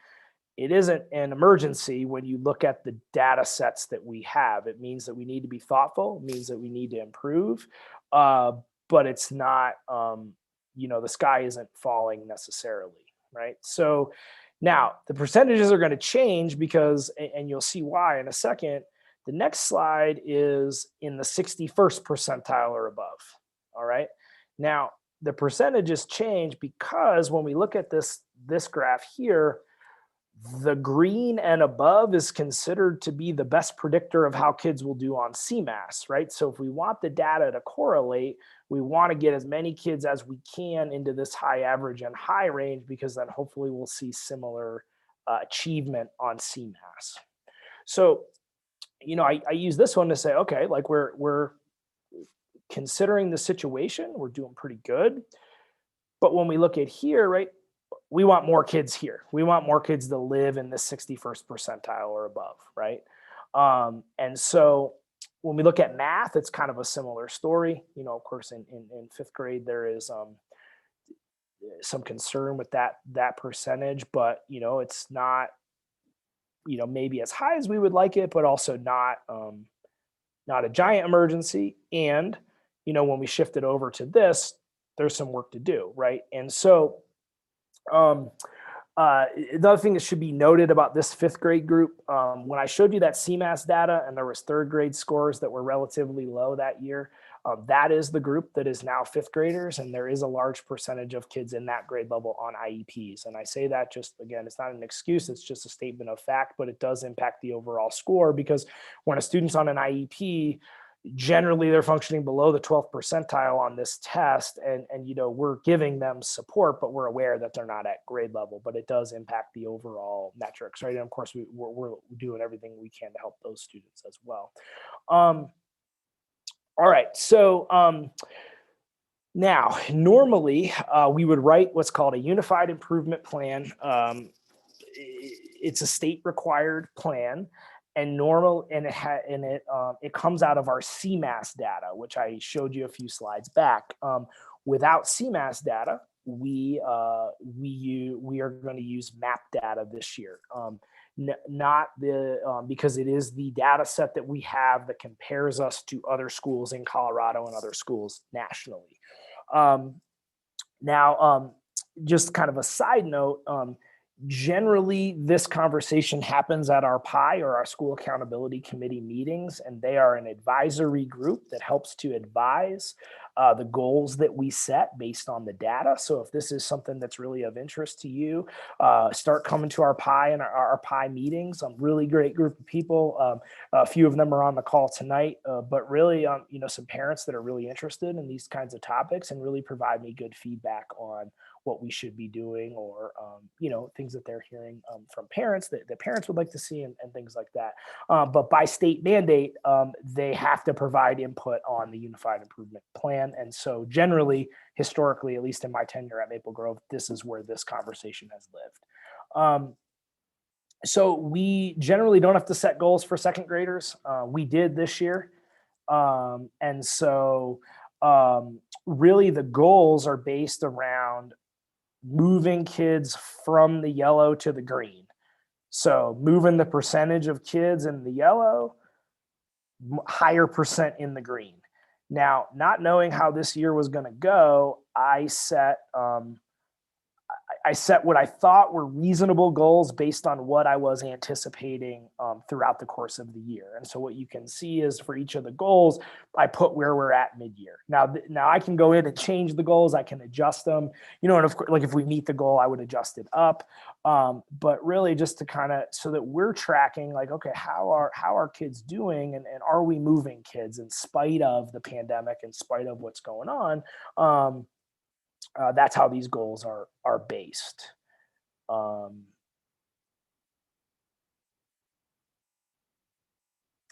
S1: it isn't an emergency when you look at the data sets that we have. It means that we need to be thoughtful. It means that we need to improve, but it's not, the sky isn't falling necessarily, right? So now the percentages are going to change because, and you'll see why in a second, the next slide is in the 61st percentile or above, all right? Now, the percentages change because when we look at this graph here, the green and above is considered to be the best predictor of how kids will do on CMAS, right? So if we want the data to correlate, we want to get as many kids as we can into this high average and high range because then hopefully we'll see similar achievement on CMAS. So, I use this one to say, okay, like we're considering the situation, we're doing pretty good. But when we look at here, right, we want more kids here. We want more kids to live in the 61st percentile or above, right? And so when we look at math, it's kind of a similar story. Of course, in fifth grade, there is some concern with that percentage, but, it's not, maybe as high as we would like it, but also not a giant emergency. And, when we shift it over to this, there's some work to do, right? And so another thing that should be noted about this fifth grade group, when I showed you that CMAS data and there was third grade scores that were relatively low that year, that is the group that is now fifth graders, and there is a large percentage of kids in that grade level on IEPs. And I say that just, again, it's not an excuse, it's just a statement of fact, but it does impact the overall score because when a student's on an IEP, generally they're functioning below the 12th percentile on this test, and we're giving them support, but we're aware that they're not at grade level, but it does impact the overall metrics, right? And of course we're doing everything we can to help those students as well. All right, so now normally we would write what's called a unified improvement plan. It's a state required plan. And it comes out of our CMAS data, which I showed you a few slides back. Without CMAS data, we are going to use MAP data this year, not the because it is the data set that we have that compares us to other schools in Colorado and other schools nationally. Now, just kind of a side note. Generally, this conversation happens at our PI or our school accountability committee meetings, and they are an advisory group that helps to advise the goals that we set based on the data. So if this is something that's really of interest to you, start coming to our PI and our PI meetings. Really great group of people. A few of them are on the call tonight, but really, some parents that are really interested in these kinds of topics and really provide me good feedback on what we should be doing, or things that they're hearing from parents that parents would like to see, and things like that. But by state mandate, they have to provide input on the Unified Improvement Plan. And so generally, historically, at least in my tenure at Maple Grove, this is where this conversation has lived. So we generally don't have to set goals for second graders. We did this year. And so really the goals are based around moving kids from the yellow to the green. So moving the percentage of kids in the yellow, higher percent in the green. Now, not knowing how this year was going to go, I set what I thought were reasonable goals based on what I was anticipating throughout the course of the year. And so what you can see is for each of the goals, I put where we're at mid-year. Now I can go in and change the goals. I can adjust them, and of course, like if we meet the goal, I would adjust it up. But really just to kind of, so that we're tracking like, okay, how are kids doing? And are we moving kids in spite of the pandemic, in spite of what's going on? That's how these goals are based.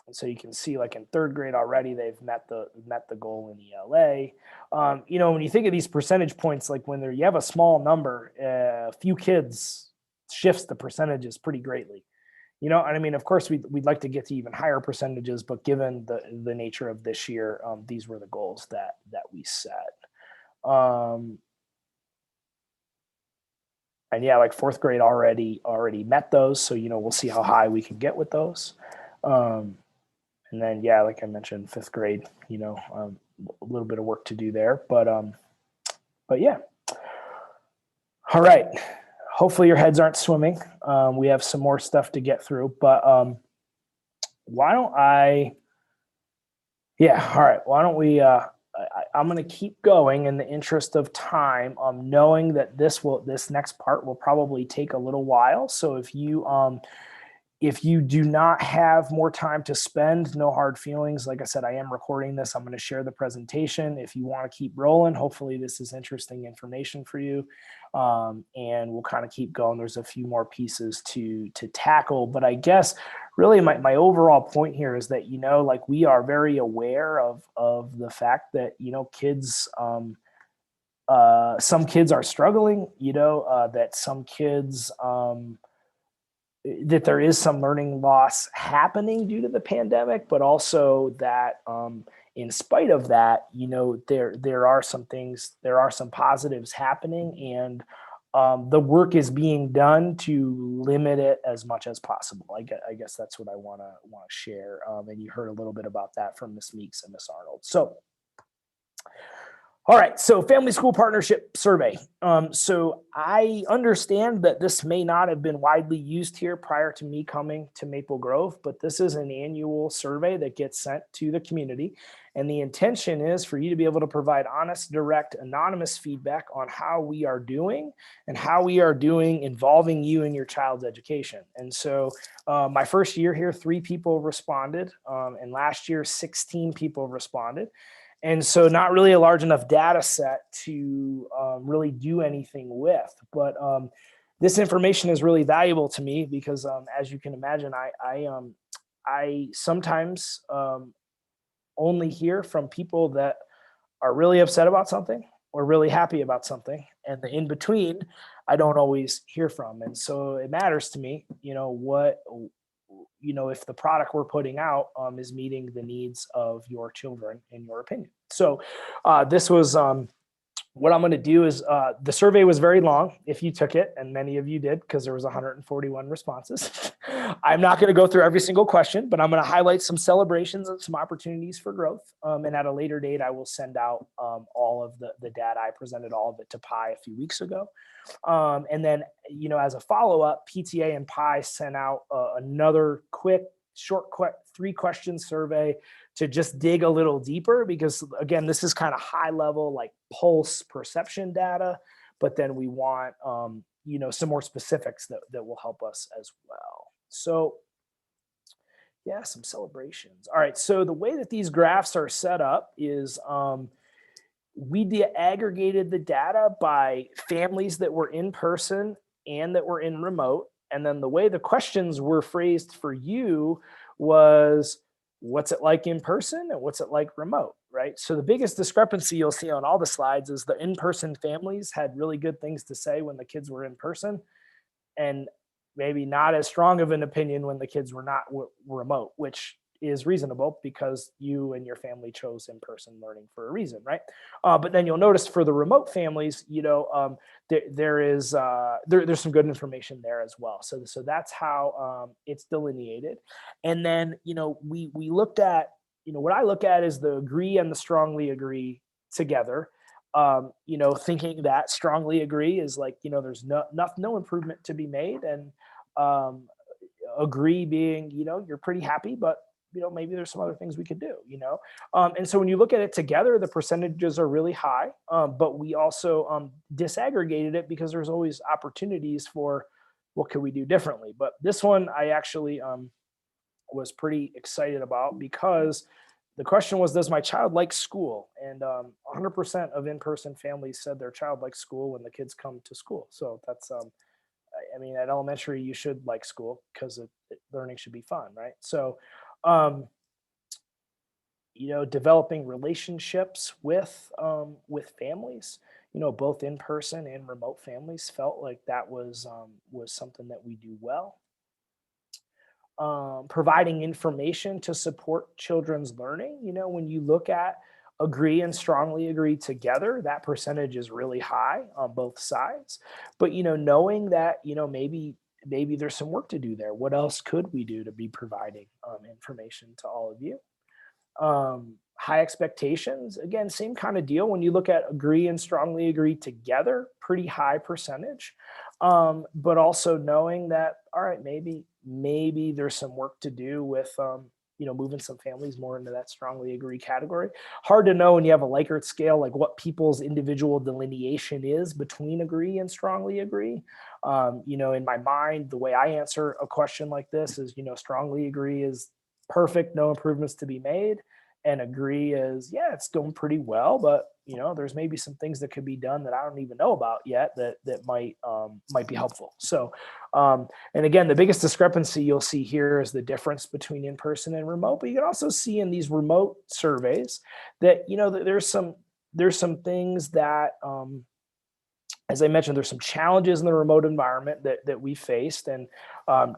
S1: And so you can see, like in third grade already, they've met the goal in ELA. When you think of these percentage points, like when you have a small number, a few kids shifts the percentages pretty greatly. Of course, we'd like to get to even higher percentages, but given the nature of this year, these were the goals that we set. And yeah, like fourth grade already met those. So, we'll see how high we can get with those. And then, yeah, like I mentioned, fifth grade, a little bit of work to do there, but yeah. All right. Hopefully your heads aren't swimming. We have some more stuff to get through, but why don't we, I'm going to keep going in the interest of time, knowing that this next part will probably take a little while. So if you do not have more time to spend, no hard feelings. Like I said, I am recording this. I'm going to share the presentation. If you want to keep rolling, hopefully this is interesting information for you. And we'll kind of keep going. There's a few more pieces to tackle, but I guess really my overall point here is that, like we are very aware of the fact that, kids, some kids are struggling, that some kids, that there is some learning loss happening due to the pandemic, but also that in spite of that, there are some positives happening, and the work is being done to limit it as much as possible. I guess that's what I want to share. And you heard a little bit about that from Ms. Meeks and Ms. Arnold. So, all right, so Family School Partnership Survey. So I understand that this may not have been widely used here prior to me coming to Maple Grove, but this is an annual survey that gets sent to the community. And the intention is for you to be able to provide honest, direct, anonymous feedback on how we are doing and how we are doing involving you in your child's education. And so my first year here, 3 people responded, and last year, 16 people responded. And so not really a large enough data set to really do anything with. But this information is really valuable to me because as you can imagine, I sometimes only hear from people that are really upset about something or really happy about something. And the in between, I don't always hear from. And so it matters to me, if the product we're putting out is meeting the needs of your children, in your opinion. So this was what I'm going to do is the survey was very long if you took it, and many of you did because there was 141 responses. I'm not going to go through every single question, but I'm going to highlight some celebrations and some opportunities for growth. And at a later date, I will send out all of the data. I presented all of it to PI a few weeks ago. And then, as a follow-up, PTA and PI sent out another quick, short 3-question survey to just dig a little deeper, because again, this is kind of high level, like pulse perception data, but then we want, some more specifics that will help us as well. So yeah, some celebrations. All right. So the way that these graphs are set up is we aggregated the data by families that were in person and that were in remote. And then the way the questions were phrased for you was, what's it like in person and what's it like remote, right? So the biggest discrepancy you'll see on all the slides is the in-person families had really good things to say when the kids were in person, and maybe not as strong of an opinion when the kids were not remote, which is reasonable because you and your family chose in-person learning for a reason, right? But then you'll notice for the remote families, there's some good information there as well. So that's how it's delineated. And then, we looked at, what I look at is the agree and the strongly agree together. Thinking that strongly agree is like, there's no improvement to be made, and agree being, you're pretty happy, but maybe there's some other things we could do, and so when you look at it together, the percentages are really high, but we also disaggregated it because there's always opportunities for what could we do differently. But this one I actually was pretty excited about, because the question was, does my child like school? And 100% of in-person families said their child likes school when the kids come to school. So that's, at elementary, you should like school because learning should be fun, right? So, developing relationships with families, both in person and remote families, felt like that was something that we do well. Providing information to support children's learning. When you look at agree and strongly agree together, that percentage is really high on both sides. But, knowing that, maybe there's some work to do there. What else could we do to be providing information to all of you? High expectations, again, same kind of deal. When you look at agree and strongly agree together, pretty high percentage. But also knowing that, all right, maybe there's some work to do with, moving some families more into that strongly agree category. Hard to know when you have a Likert scale, like what people's individual delineation is between agree and strongly agree. In my mind, the way I answer a question like this is, strongly agree is perfect, no improvements to be made. And agree is, yeah, it's going pretty well, but there's maybe some things that could be done that I don't even know about yet that might be helpful. So, and again, the biggest discrepancy you'll see here is the difference between in-person and remote. But you can also see in these remote surveys that that there's some things that, as I mentioned, there's some challenges in the remote environment that we faced, and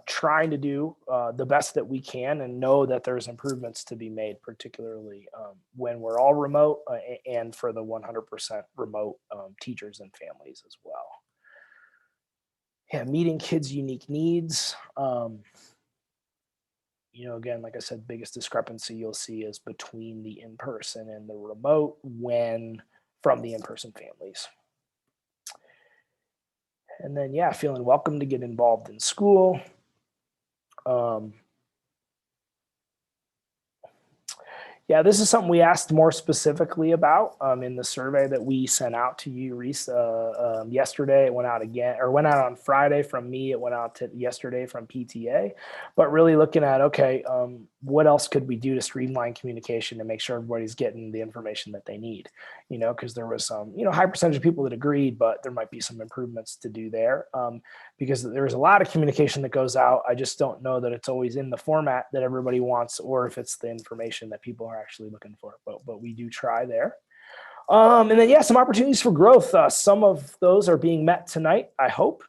S1: trying to do the best that we can, and know that there's improvements to be made, particularly when we're all remote, and for the 100% remote teachers and families as well. Yeah, meeting kids' unique needs. Again, like I said, biggest discrepancy you'll see is between the in-person and the remote from the in-person families. And then, yeah, feeling welcome to get involved in school. Yeah, this is something we asked more specifically about in the survey that we sent out to you, Reese, yesterday. It went out on Friday from me. It went out yesterday from PTA. But really looking at, okay, what else could we do to streamline communication to make sure everybody's getting the information that they need? Because there was some, high percentage of people that agreed, but there might be some improvements to do there, because there's a lot of communication that goes out. I just don't know that it's always in the format that everybody wants, or if it's the information that people are actually looking for, but we do try there. And then, yeah, some opportunities for growth. Some of those are being met tonight, I hope.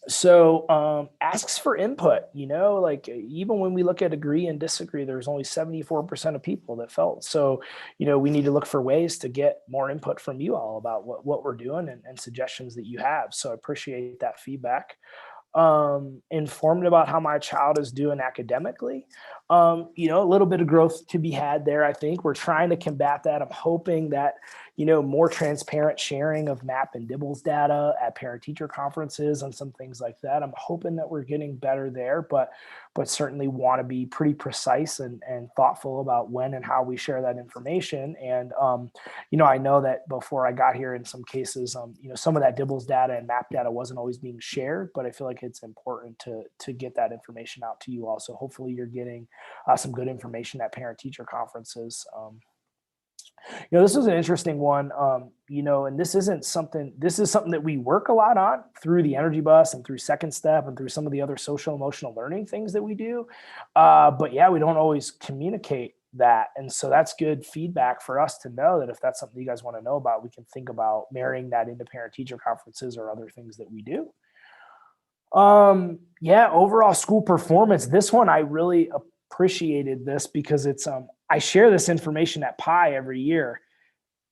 S1: So asks for input, like even when we look at agree and disagree, there's only 74% of people that felt. So, we need to look for ways to get more input from you all about what we're doing and suggestions that you have. So I appreciate that feedback. Informed about how my child is doing academically. A little bit of growth to be had there. I think we're trying to combat that. I'm hoping that, more transparent sharing of MAP and DIBELS data at parent-teacher conferences and some things like that. I'm hoping that we're getting better there, but certainly want to be pretty precise and thoughtful about when and how we share that information. And, I know that before I got here, in some cases, some of that DIBELS data and MAP data wasn't always being shared, but I feel like it's important to get that information out to you all. So hopefully you're getting some good information at parent-teacher conferences. This is an interesting one, and this is something that we work a lot on through the Energy Bus and through Second Step and through some of the other social emotional learning things that we do. But yeah, we don't always communicate that. And so that's good feedback for us to know that if that's something you guys want to know about, we can think about marrying that into parent-teacher conferences or other things that we do. Overall school performance. This one, I really appreciated this because it's, I share this information at PI every year,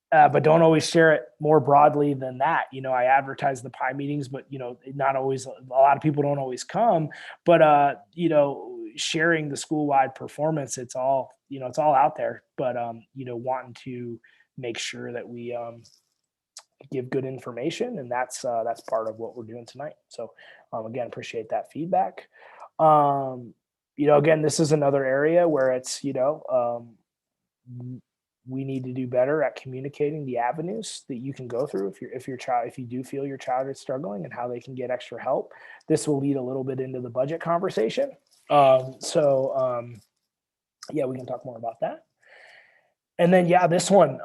S1: but don't always share it more broadly than that. I advertise the PI meetings, but, not always, a lot of people don't always come, but, sharing the school-wide performance, it's all out there, but, wanting to make sure that we, give good information, and that's part of what we're doing tonight. So, again, appreciate that feedback. Again, this is another area where it's, we need to do better at communicating the avenues that you can go through if you do feel your child is struggling and how they can get extra help. This will lead a little bit into the budget conversation. We can talk more about that. And then, this one,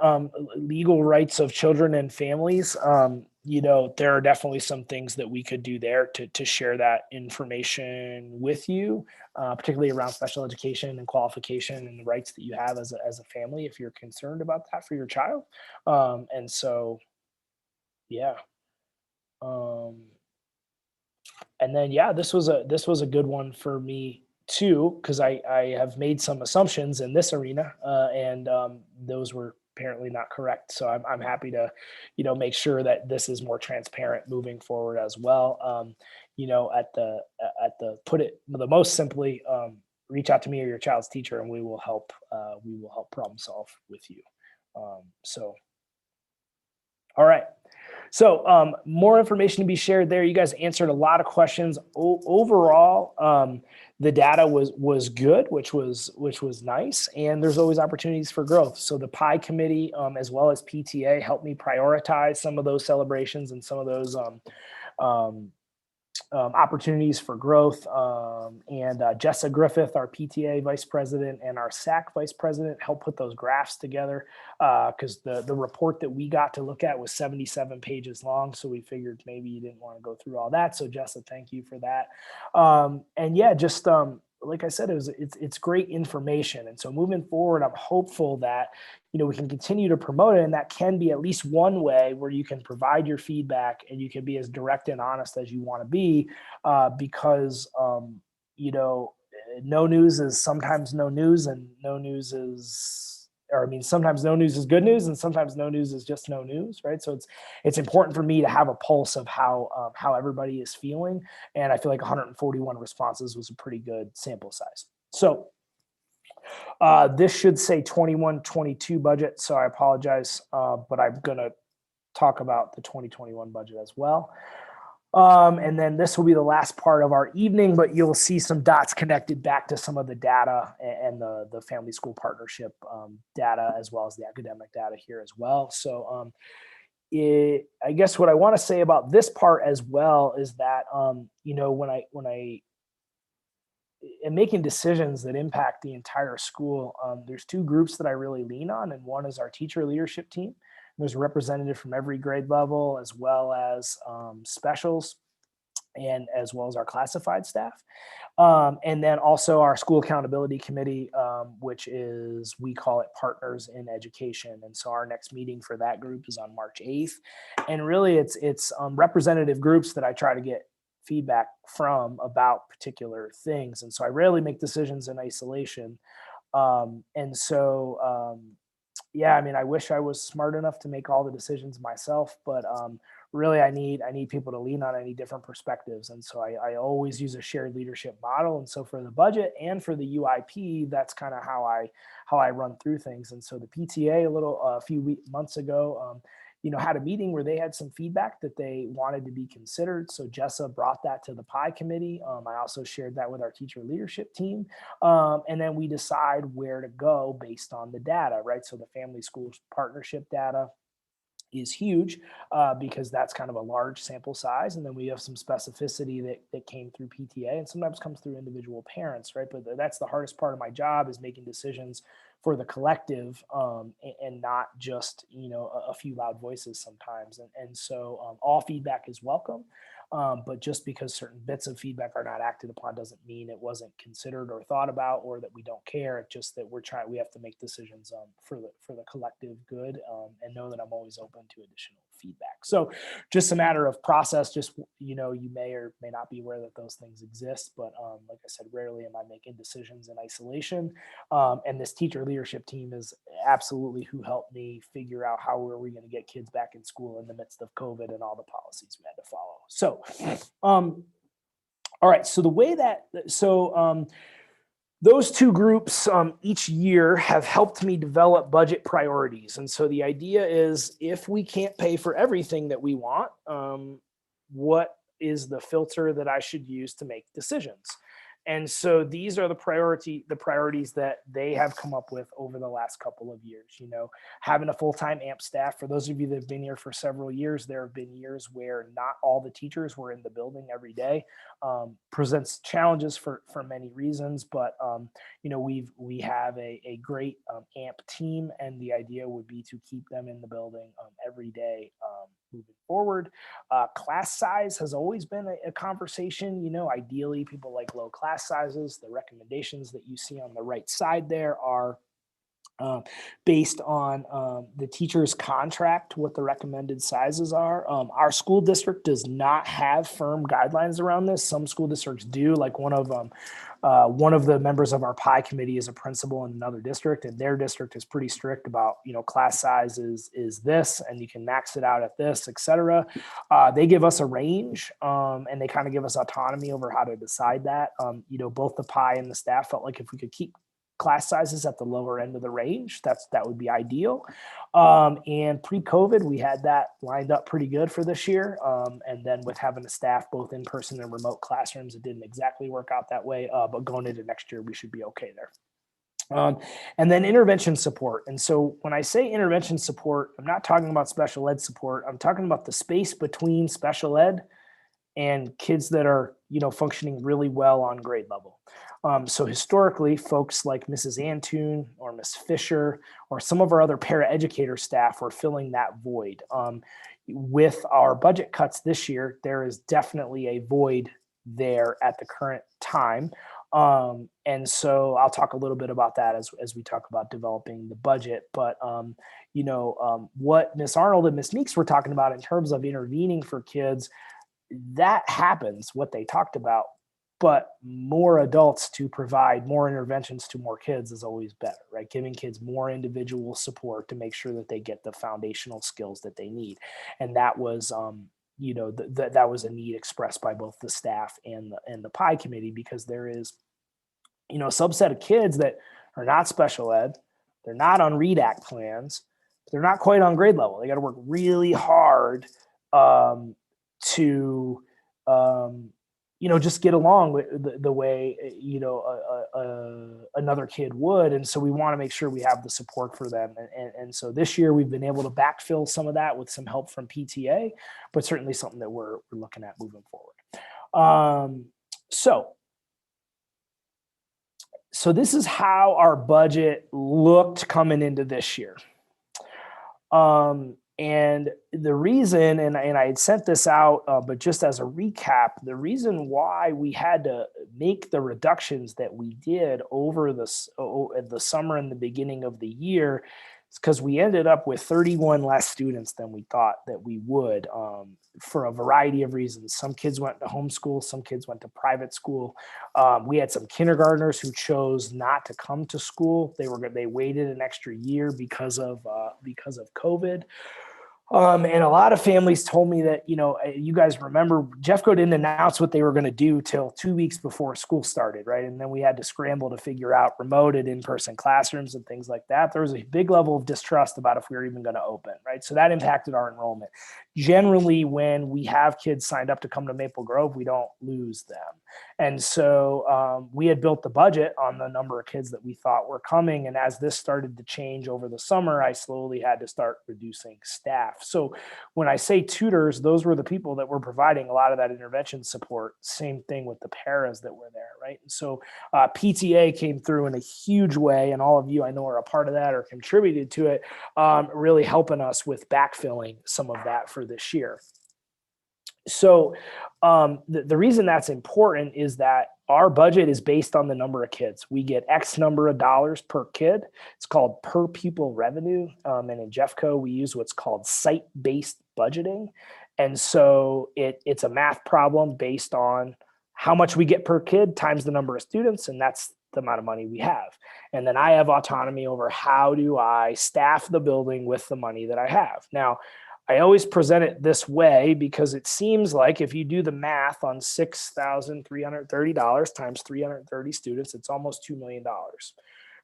S1: legal rights of children and families. There are definitely some things that we could do there to share that information with you, particularly around special education and qualification and the rights that you have as a family if you're concerned about that for your child. This was a good one for me too, because I have made some assumptions in this arena, and those were apparently not correct. So I'm happy to, make sure that this is more transparent moving forward as well. Put it the most simply, reach out to me or your child's teacher, and we will help problem solve with you. All right. So more information to be shared there. You guys answered a lot of questions. Overall, the data was good, which was nice, and there's always opportunities for growth. So the PI committee, as well as PTA, helped me prioritize some of those celebrations and some of those opportunities for growth. And Jessa Griffith, our PTA vice president, and our SAC vice president helped put those graphs together, because the report that we got to look at was 77 pages long. So we figured maybe you didn't want to go through all that. So Jessa, thank you for that. Like I said, it's great information. And so moving forward, I'm hopeful that, we can continue to promote it, and that can be at least one way where you can provide your feedback and you can be as direct and honest as you want to be, because, no news is sometimes no news, and sometimes no news is good news, and sometimes no news is just no news, right? So it's important for me to have a pulse of how everybody is feeling, and I feel like 141 responses was a pretty good sample size. So this should say 21-22 budget, so I apologize, but I'm going to talk about the 2021 budget as well. And then this will be the last part of our evening, but you'll see some dots connected back to some of the data and the family school partnership data, as well as the academic data here as well. So I guess what I want to say about this part as well is that, when I am making decisions that impact the entire school, there's two groups that I really lean on, and one is our teacher leadership team. There's a representative from every grade level, as well as specials, and as well as our classified staff. And then also our school accountability committee, which is, we call it Partners in Education. And so our next meeting for that group is on March 8th. And really it's representative groups that I try to get feedback from about particular things. And so I rarely make decisions in isolation. I wish I was smart enough to make all the decisions myself, but really I need people to lean on. I need different perspectives. And so I always use a shared leadership model. And so for the budget and for the UIP, that's kind of how I run through things. And so the PTA a few months ago, had a meeting where they had some feedback that they wanted to be considered. So Jessa brought that to the PI committee. I also shared that with our teacher leadership team. And then we decide where to go based on the data, right? So the family schools partnership data is huge because that's kind of a large sample size. And then we have some specificity that came through PTA and sometimes comes through individual parents, right? But that's the hardest part of my job, is making decisions for the collective and not just, a few loud voices sometimes. And so all feedback is welcome. But just because certain bits of feedback are not acted upon doesn't mean it wasn't considered or thought about, or that we don't care. It's just that we have to make decisions for the collective good, and know that I'm always open to additional feedback. So just a matter of process. Just, you may or may not be aware that those things exist, but like I said, rarely am I making decisions in isolation. And this teacher leadership team is absolutely who helped me figure out how were we going to get kids back in school in the midst of COVID and all the policies we had to follow. So, all right. So the way those two groups each year have helped me develop budget priorities. And so the idea is, if we can't pay for everything that we want, what is the filter that I should use to make decisions? And so these are the priorities that they have come up with over the last couple of years. Having a full-time AMP staff. For those of you that have been here for several years, there have been years where not all the teachers were in the building every day. Presents challenges for many reasons, but we have a great AMP team, and the idea would be to keep them in the building every day moving forward. Class size has always been a conversation. Ideally, people like low class sizes. The recommendations that you see on the right side there are based on the teacher's contract, what the recommended sizes are. Our school district does not have firm guidelines around this. Some school districts do. Like one of the members of our PI committee is a principal in another district, and their district is pretty strict about, class size is this, and you can max it out at this, et cetera. They give us a range, and they kind of give us autonomy over how to decide that. Both the PI and the staff felt like if we could keep class sizes at the lower end of the range, that would be ideal. And pre-COVID, we had that lined up pretty good for this year. And then with having a staff both in person and remote classrooms, it didn't exactly work out that way. But going into next year, we should be okay there. And then intervention support. And so when I say intervention support, I'm not talking about special ed support. I'm talking about the space between special ed and kids that are, functioning really well on grade level. So historically, folks like Mrs. Antoon or Miss Fisher or some of our other paraeducator staff were filling that void. With our budget cuts this year, there is definitely a void there at the current time. And so I'll talk a little bit about that as we talk about developing the budget. But, what Miss Arnold and Miss Meeks were talking about in terms of intervening for kids, that happens, what they talked about. But more adults to provide more interventions to more kids is always better, right? Giving kids more individual support to make sure that they get the foundational skills that they need. And that was, that was a need expressed by both the staff and the PI committee, because there is, a subset of kids that are not special ed. They're not on READ-ACT plans. They're not quite on grade level. They got to work really hard to just get along with the way, another kid would. And so we want to make sure we have the support for them. And so this year we've been able to backfill some of that with some help from PTA, but certainly something that we're looking at moving forward. So this is how our budget looked coming into this year. And the reason, and I had sent this out, but just as a recap, the reason why we had to make the reductions that we did over the summer and the beginning of the year is because we ended up with 31 less students than we thought that we would, for a variety of reasons. Some kids went to homeschool, some kids went to private school. We had some kindergartners who chose not to come to school. They waited an extra year because of COVID. And a lot of families told me that, you guys remember Jeffco didn't announce what they were going to do till 2 weeks before school started, right? And then we had to scramble to figure out remote and in-person classrooms and things like that. There was a big level of distrust about if we were even going to open, right? So that impacted our enrollment. Generally, when we have kids signed up to come to Maple Grove, we don't lose them. And so we had built the budget on the number of kids that we thought were coming. And as this started to change over the summer, I slowly had to start reducing staff. So when I say tutors, those were the people that were providing a lot of that intervention support. Same thing with the paras that were there, right? And so PTA came through in a huge way, and all of you I know are a part of that or contributed to it, really helping us with backfilling some of that for this year. So the reason that's important is that our budget is based on the number of kids. We get X number of dollars per kid. It's called per pupil revenue. And in Jeffco, we use what's called site-based budgeting. And so it's a math problem based on how much we get per kid times the number of students, and that's the amount of money we have. And then I have autonomy over how do I staff the building with the money that I have. Now, I always present it this way because it seems like if you do the math on $6,330 times 330 students, it's almost $2 million,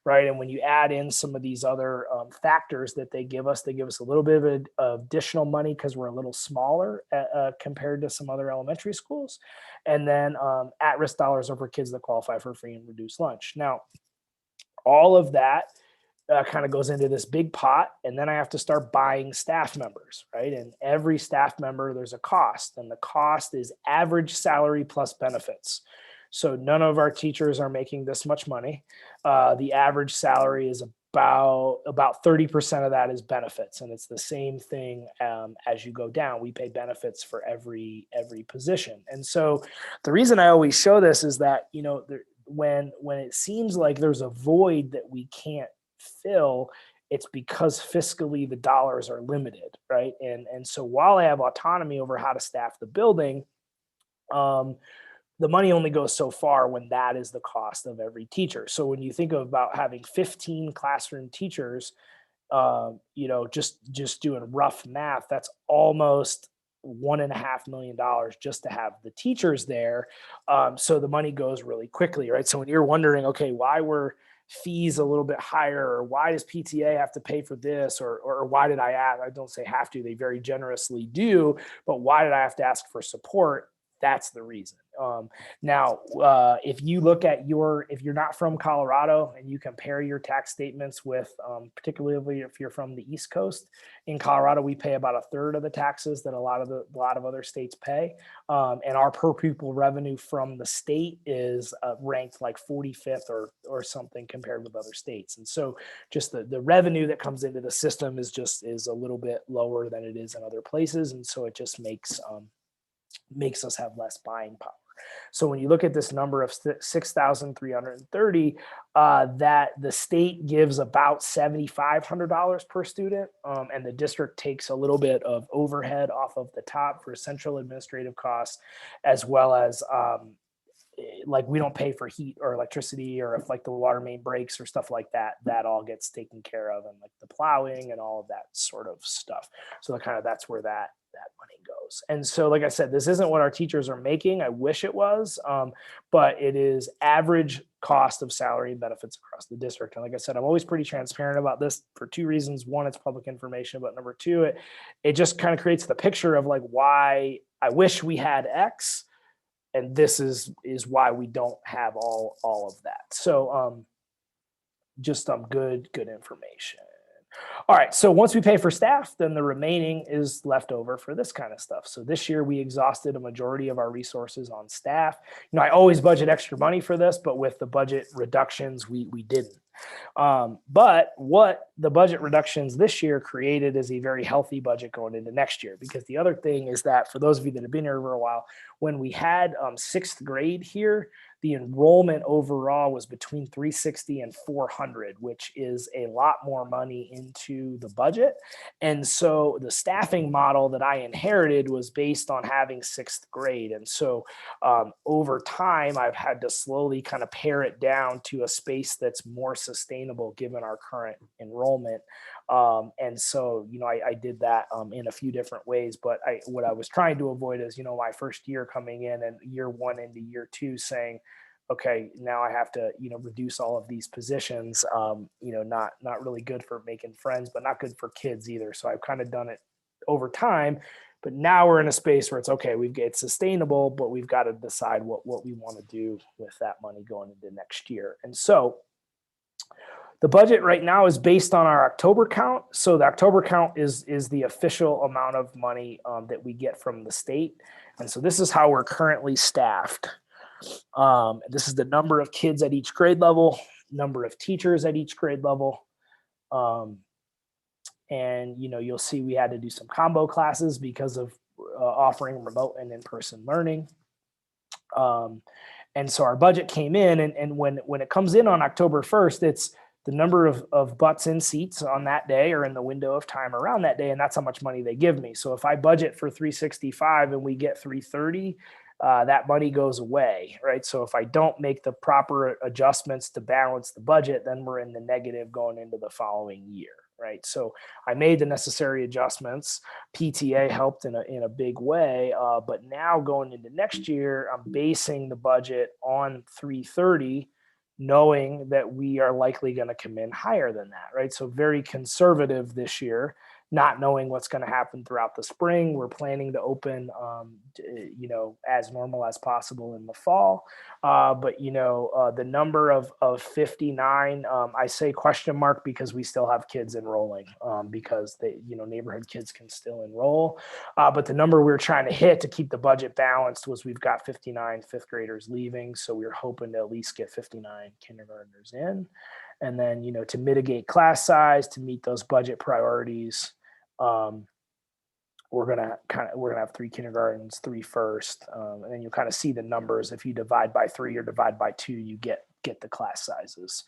S1: right? And when you add in some of these other factors that they give us a little bit of additional money because we're a little smaller compared to some other elementary schools. And then at-risk dollars are for kids that qualify for free and reduced lunch. Now, all of that kind of goes into this big pot, and then I have to start buying staff members, right? And every staff member, there's a cost, and the cost is average salary plus benefits. So none of our teachers are making this much money. The average salary is about 30% of that is benefits, and it's the same thing as you go down. We pay benefits for every position, and so the reason I always show this is that when it seems like there's a void that we can't fill, it's because fiscally the dollars are limited, right? And so while I have autonomy over how to staff the building, the money only goes so far when that is the cost of every teacher. So when you think about having 15 classroom teachers, just doing rough math, that's almost $1.5 million just to have the teachers there. So the money goes really quickly, right? So when you're wondering, okay, why were fees a little bit higher, or why does PTA have to pay for this, or why did I ask? I don't say have to, they very generously do, but why did I have to ask for support? That's the reason. Now, if you look at if you're not from Colorado and you compare your tax statements with, particularly if you're from the East Coast, in Colorado, we pay about a third of the taxes that a lot of other states pay. And our per pupil revenue from the state is ranked like 45th or something compared with other states. And so just the revenue that comes into the system is a little bit lower than it is in other places. And so it just makes us have less buying power. So when you look at this number of 6,330, that the state gives about $7,500 per student, and the district takes a little bit of overhead off of the top for central administrative costs, as well as like we don't pay for heat or electricity, or if like the water main breaks or stuff like that, that all gets taken care of, and like the plowing and all of that sort of stuff. So that's where that money goes. And so, like I said, this isn't what our teachers are making. I wish it was, but it is average cost of salary and benefits across the district. And like I said, I'm always pretty transparent about this for two reasons. One, it's public information, but number two, it just kind of creates the picture of like why I wish we had X, and this is why we don't have all of that. So just good information. All right, so once we pay for staff, then the remaining is left over for this kind of stuff. So this year we exhausted a majority of our resources on staff. I always budget extra money for this, but with the budget reductions, we didn't. But what the budget reductions this year created is a very healthy budget going into next year. Because the other thing is that for those of you that have been here for a while, when we had sixth grade here, the enrollment overall was between 360 and 400, which is a lot more money into the budget. And so the staffing model that I inherited was based on having sixth grade. And so over time, I've had to slowly kind of pare it down to a space that's more sustainable given our current enrollment. And so, I did that in a few different ways, but what I was trying to avoid is, my first year coming in and year one into year two saying, okay, now I have to, reduce all of these positions. Not really good for making friends, but not good for kids either. So I've kind of done it over time, but now we're in a space where it's okay. It's sustainable, but we've got to decide what we want to do with that money going into next year. And so the budget right now is based on our October count. So the October count is the official amount of money that we get from the state. And so this is how we're currently staffed. This is the number of kids at each grade level, number of teachers at each grade level. And, you'll see we had to do some combo classes because of offering remote and in-person learning. And so our budget came in, and when it comes in on October 1st, it's the number of butts in seats on that day or in the window of time around that day, and that's how much money they give me. So if I budget for 365 and we get 330, that money goes away, right? So if I don't make the proper adjustments to balance the budget, then we're in the negative going into the following year, right? So I made the necessary adjustments. PTA helped in a big way, but now going into next year, I'm basing the budget on 330, knowing that we are likely going to come in higher than that, right? So very conservative this year, not knowing what's going to happen throughout the spring. We're planning to open, as normal as possible in the fall. But the number of 59, I say question mark because we still have kids enrolling, because neighborhood kids can still enroll. But the number we were trying to hit to keep the budget balanced was we've got 59 fifth graders leaving. So we were hoping to at least get 59 kindergartners in. And then, to mitigate class size, to meet those budget priorities, we're gonna have 3 kindergartens, 3 first, and then you kind of see the numbers. If you divide by 3 or divide by 2, you get the class sizes.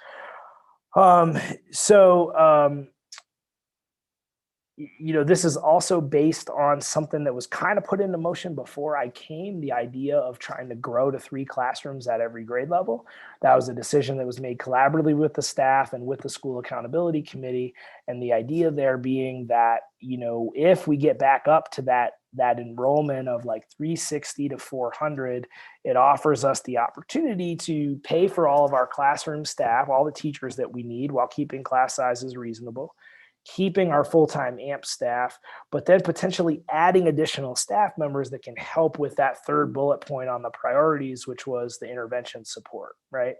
S1: This is also based on something that was kind of put into motion before I came, the idea of trying to grow to 3 classrooms at every grade level. That was a decision that was made collaboratively with the staff and with the school accountability committee. And the idea there being that, if we get back up to that enrollment of like 360 to 400, it offers us the opportunity to pay for all of our classroom staff, all the teachers that we need, while keeping class sizes reasonable, keeping our full-time AMP staff, but then potentially adding additional staff members that can help with that third bullet point on the priorities, which was the intervention support, right?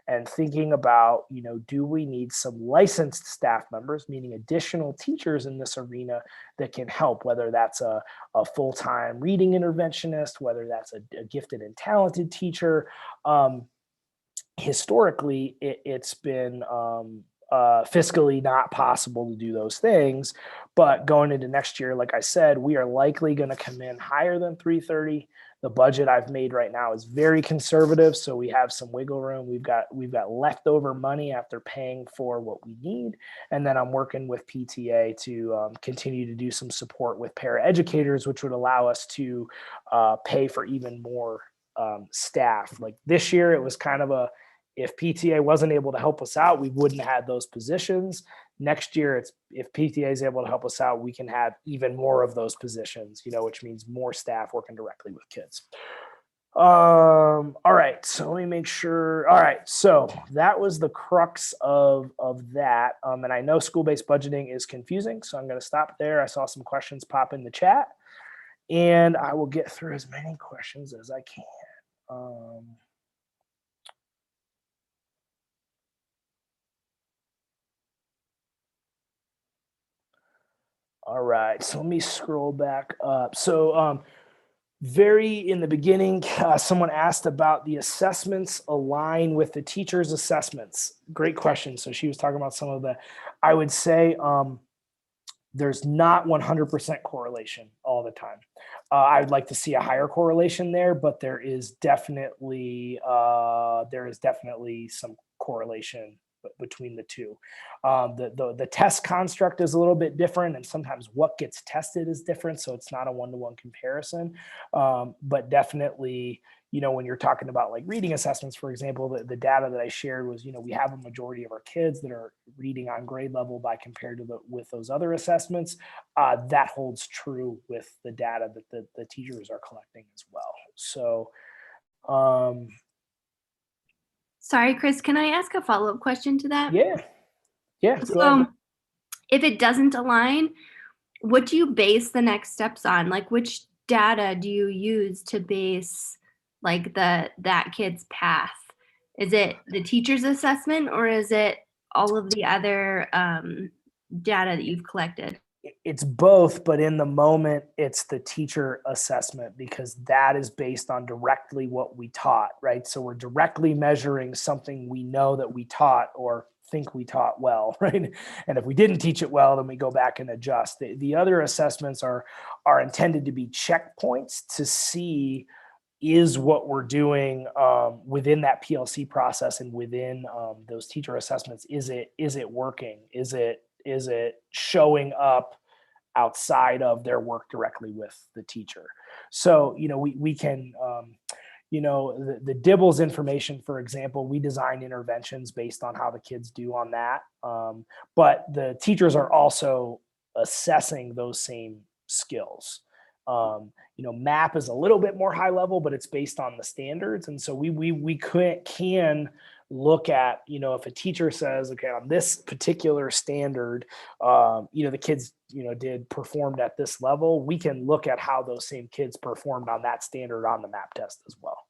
S1: And thinking about, do we need some licensed staff members, meaning additional teachers in this arena that can help, whether that's a full-time reading interventionist, whether that's a gifted and talented teacher. Historically, it's been fiscally not possible to do those things. But going into next year, like I said, we are likely going to come in higher than 330. The budget I've made right now is very conservative, so we have some wiggle room. We've got leftover money after paying for what we need, and then I'm working with PTA to continue to do some support with paraeducators, which would allow us to pay for even more staff. Like this year, it was kind of if PTA wasn't able to help us out, we wouldn't have had those positions. Next year, if PTA is able to help us out, we can have even more of those positions, which means more staff working directly with kids. All right, so let me make sure. All right, so that was the crux of that. And I know school-based budgeting is confusing, so I'm going to stop there. I saw some questions pop in the chat, and I will get through as many questions as I can. All right, so let me scroll back up. So very in the beginning, someone asked about the assessments align with the teacher's assessments. Great question. So she was talking about some of the, I would say there's not 100% correlation all the time. I would like to see a higher correlation there, but there is definitely some correlation between the two. The test construct is a little bit different, and sometimes what gets tested is different, so it's not a one-to-one comparison. But definitely, when you're talking about like reading assessments, for example, the data that I shared was, we have a majority of our kids that are reading on grade level by compared to with those other assessments. That holds true with the data that the teachers are collecting as well. So,
S5: Sorry, Chris, can I ask a follow-up question to that?
S1: yeah, go ahead.
S5: So if it doesn't align, what do you base the next steps on? Like, which data do you use to base like that kid's path? Is it the teacher's assessment, or is it all of the other data that you've collected?
S1: It's both, but in the moment, it's the teacher assessment, because that is based on directly what we taught, right? So we're directly measuring something we know that we taught or think we taught well, right? And if we didn't teach it well, then we go back and adjust. The other assessments are intended to be checkpoints to see, is what we're doing within that PLC process and within those teacher assessments, is it working? Is it showing up outside of their work directly with the teacher? So, we can, the DIBELS information, for example, we design interventions based on how the kids do on that. But the teachers are also assessing those same skills. MAP is a little bit more high level, but it's based on the standards. And so we can look at, if a teacher says, okay, on this particular standard, the kids, performed at this level, we can look at how those same kids performed on that standard on the MAP test as well.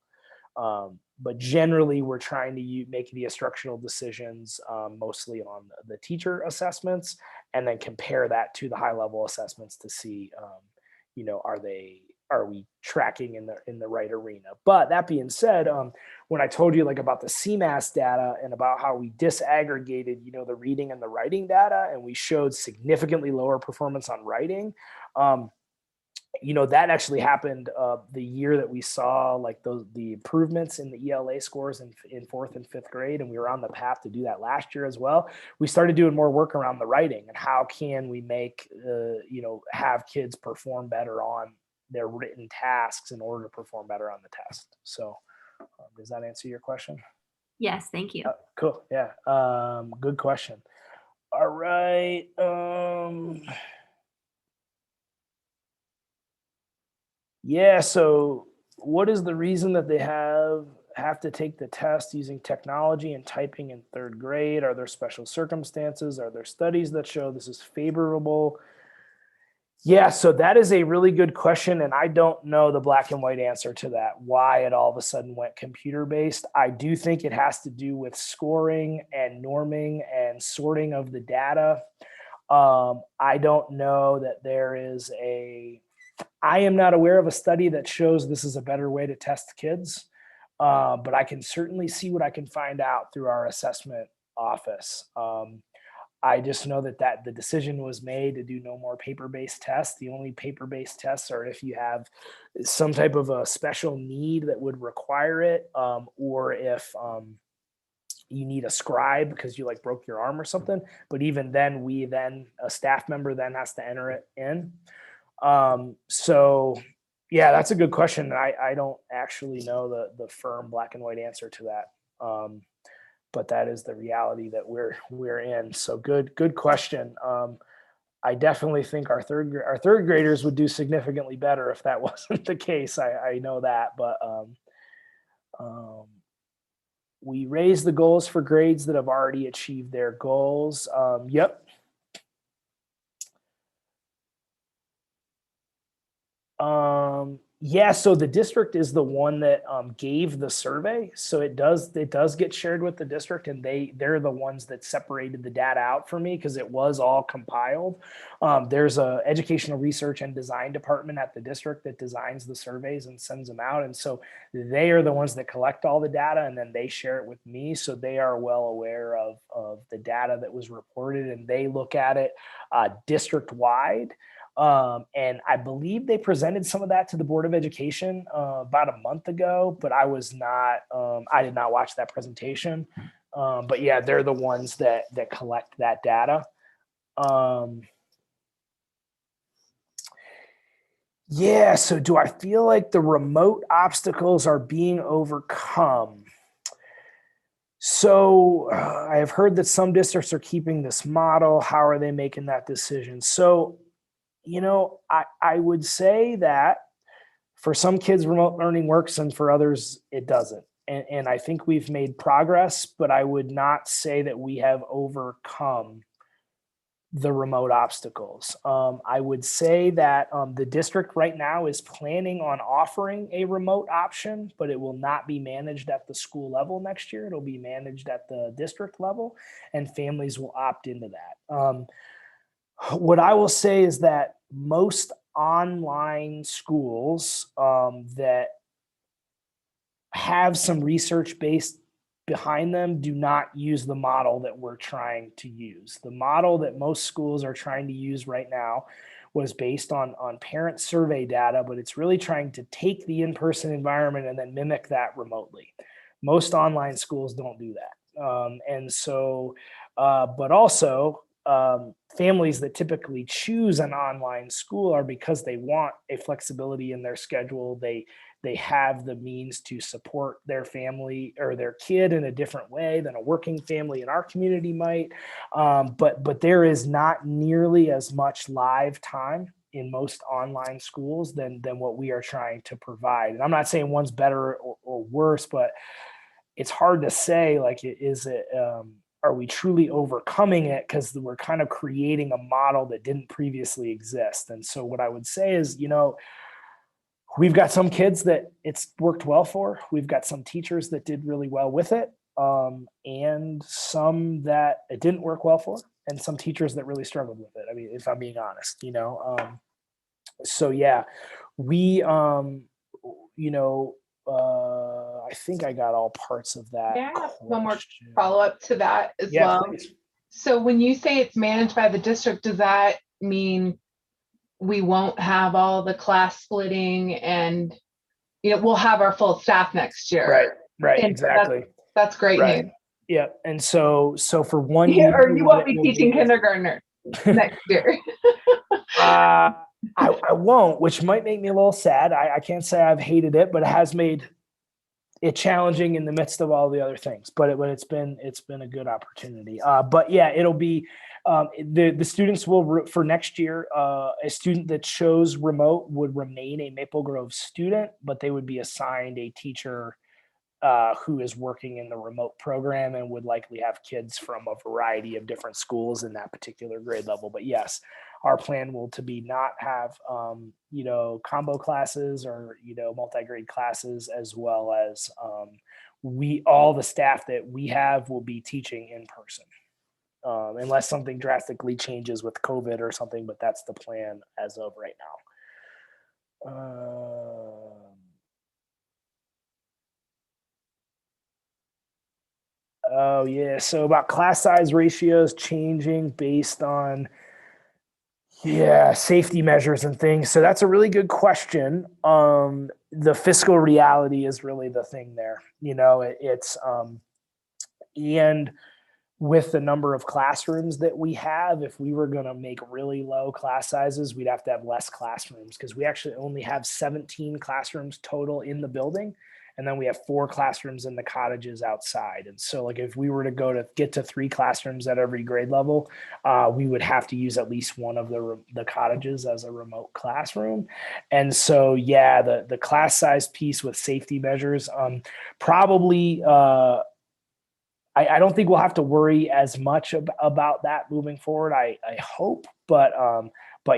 S1: But generally, we're trying to make the instructional decisions mostly on the teacher assessments, and then compare that to the high level assessments to see, are we tracking in the right arena? But that being said, when I told you like about the CMAS data and about how we disaggregated, the reading and the writing data, and we showed significantly lower performance on writing, that actually happened the year that we saw like the improvements in the ELA scores in 4th and 5th grade, and we were on the path to do that last year as well. We started doing more work around the writing and how can we make have kids perform better on their written tasks in order to perform better on the test. So does that answer your question?
S5: Yes, thank you.
S1: Cool. Yeah. Good question. All right. Yeah. So what is the reason that they have to take the test using technology and typing in 3rd grade? Are there special circumstances? Are there studies that show this is favorable? Yeah, so that is a really good question, and I don't know the black and white answer to that, why it all of a sudden went computer-based. I do think it has to do with scoring and norming and sorting of the data. I don't know that there is I am not aware of a study that shows this is a better way to test kids, but I can certainly see what I can find out through our assessment office. I just know that the decision was made to do no more paper-based tests. The only paper-based tests are if you have some type of a special need that would require it, or if you need a scribe because you like broke your arm or something. But even then, a staff member then has to enter it in. So yeah, that's a good question. I don't actually know the firm black and white answer to that. But that is the reality that we're in. So good question. I definitely think our third graders would do significantly better if that wasn't the case. I know that, but we raise the goals for grades that have already achieved their goals. Yep. Yeah, so the district is the one that gave the survey. So it does get shared with the district, and they're the ones that separated the data out for me because it was all compiled. There's a educational research and design department at the district that designs the surveys and sends them out. And so they are the ones that collect all the data, and then they share it with me. So they are well aware of the data that was reported, and they look at it district-wide. And I believe they presented some of that to the Board of Education about a month ago, but I did not watch that presentation. But yeah, they're the ones that collect that data. Yeah, so do I feel like the remote obstacles are being overcome? So I have heard that some districts are keeping this model. How are they making that decision? So, I would say that for some kids, remote learning works, and for others, it doesn't. And I think we've made progress, but I would not say that we have overcome the remote obstacles. I would say that the district right now is planning on offering a remote option, but it will not be managed at the school level next year. It'll be managed at the district level, and families will opt into that. What I will say is that most online schools that have some research based behind them do not use the model that we're trying to use. The model that most schools are trying to use right now was based on parent survey data, but it's really trying to take the in-person environment and then mimic that remotely. Most online schools don't do that. But also families that typically choose an online school are because they want a flexibility in their schedule. They have the means to support their family or their kid in a different way than a working family in our community might. But there is not nearly as much live time in most online schools than what we are trying to provide. And I'm not saying one's better or worse, but it's hard to say, like, are we truly overcoming it? Because we're kind of creating a model that didn't previously exist. And so what I would say is, we've got some kids that it's worked well for. We've got some teachers that did really well with it, and some that it didn't work well for, and some teachers that really struggled with it. I mean, if I'm being honest, so yeah, we, I think I got all parts of that.
S4: Yeah, one more
S1: question.
S4: follow-up to that as
S1: Yeah,
S4: well.
S1: please.
S4: So when you say it's managed by the district, does that mean we won't have all the class splitting and, we'll have our full staff next year?
S1: Right,
S4: And
S1: exactly.
S4: That's great
S1: Right.
S4: news.
S1: Yeah, and so for 1
S4: Yeah,
S1: year,
S4: or you won't
S1: what it
S4: be
S1: will
S4: teaching
S1: be is-
S4: kindergartner next year.
S1: I won't, which might make me a little sad. I can't say I've hated it, but it has made it challenging in the midst of all the other things. But it's been a good opportunity. But yeah, it'll be the students will for next year. A student that chose remote would remain a Maple Grove student, but they would be assigned a teacher who is working in the remote program and would likely have kids from a variety of different schools in that particular grade level. But yes, our plan will to be not have, combo classes or, multi-grade classes, as well as all the staff that we have will be teaching in person. Unless something drastically changes with COVID or something, but that's the plan as of right now. Oh yeah. So about class size ratios changing based on safety measures and things. So that's a really good question. The fiscal reality is really the thing there. And with the number of classrooms that we have, if we were going to make really low class sizes, we'd have to have less classrooms, because we actually only have 17 classrooms total in the building. And then we have 4 classrooms in the cottages outside. And so, like, if we were to get to 3 classrooms at every grade level, we would have to use at least one of the cottages as a remote classroom. And so, yeah, the class size piece with safety measures, probably, I don't think we'll have to worry as much about that moving forward. I hope, but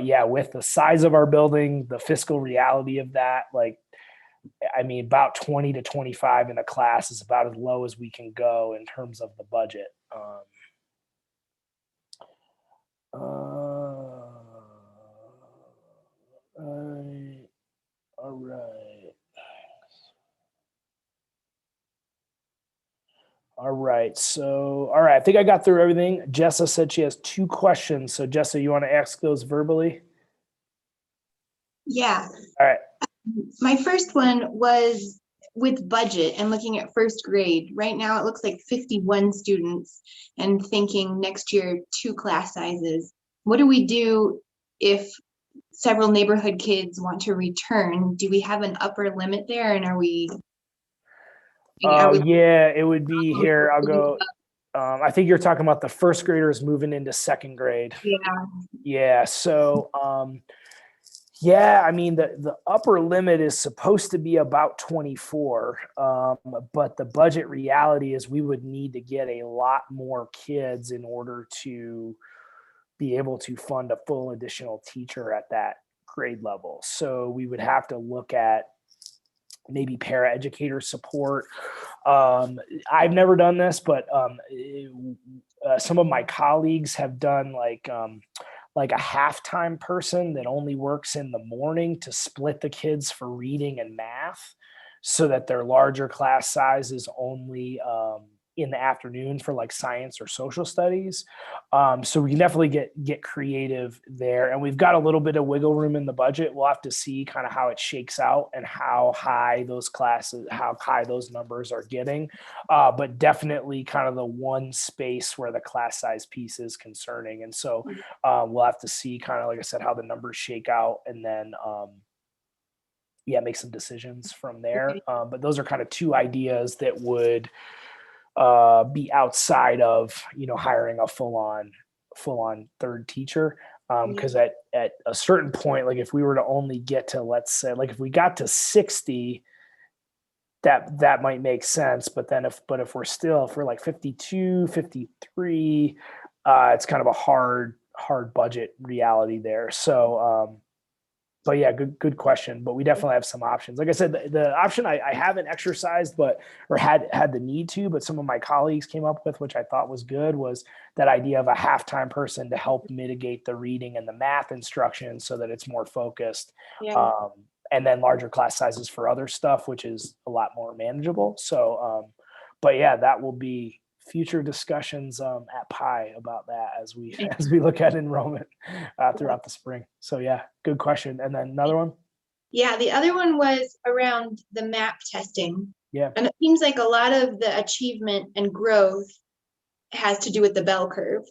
S1: yeah, with the size of our building, the fiscal reality of that, about 20 to 25 in a class is about as low as we can go in terms of the budget. All right. All right. So, all right. I think I got through everything. Jessa said she has 2 questions. So, Jessa, you want to ask those verbally?
S6: Yeah.
S1: All right.
S6: My first one was, with budget and looking at first grade, right now it looks like 51 students and thinking next year 2 class sizes. What do we do if several neighborhood kids want to return? Do we have an upper limit there, and are we?
S1: Yeah, it would be here. I'll go. I think you're talking about the first graders moving into second grade.
S6: Yeah.
S1: Yeah. So, yeah, I mean, the upper limit is supposed to be about 24, but the budget reality is we would need to get a lot more kids in order to be able to fund a full additional teacher at that grade level. So we would have to look at maybe paraeducator support. I've never done this, but some of my colleagues have done like a halftime person that only works in the morning to split the kids for reading and math so that their larger class size is only in the afternoon for like science or social studies. So we can definitely get creative there. And we've got a little bit of wiggle room in the budget. We'll have to see kind of how it shakes out and how high those numbers are getting. But definitely kind of the one space where the class size piece is concerning. And so we'll have to see kind of, like I said, how the numbers shake out, and then make some decisions from there.
S6: Okay.
S1: But those are kind of two ideas that would be outside of, hiring a full-on third teacher. Because at a certain point, like if we were to only get to, let's say, like if we got to 60, that might make sense. But then if we're like 52, 53, it's kind of a hard budget reality there. So, but yeah, good question. But we definitely have some options. Like I said, the option I haven't exercised, or had the need to, but some of my colleagues came up with, which I thought was good, was that idea of a halftime person to help mitigate the reading and the math instruction so that it's more focused.
S6: Yeah.
S1: And then larger class sizes for other stuff, which is a lot more manageable. So, but yeah, that will be future discussions at PI about that as we look at enrollment throughout the spring. So yeah, good question. And then another one.
S6: Yeah, the other one was around the MAP testing.
S1: Yeah.
S6: And it seems like a lot of the achievement and growth has to do with the bell curve.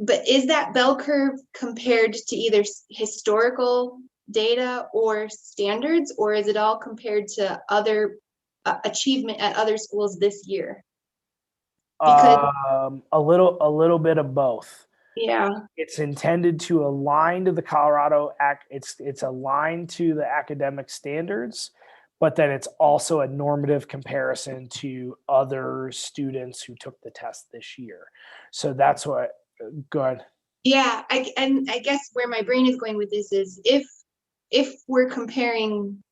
S6: But is that bell curve compared to either historical data or standards, or is it all compared to other achievement at other schools this year? Because
S1: A little bit of both.
S6: yeah,
S1: It's intended to align to the Colorado Act. It's aligned to the academic standards, but then it's also a normative comparison to other students who took the test this year. So that's what. Go ahead.
S6: yeah, I guess where my brain is going with this is if we're comparing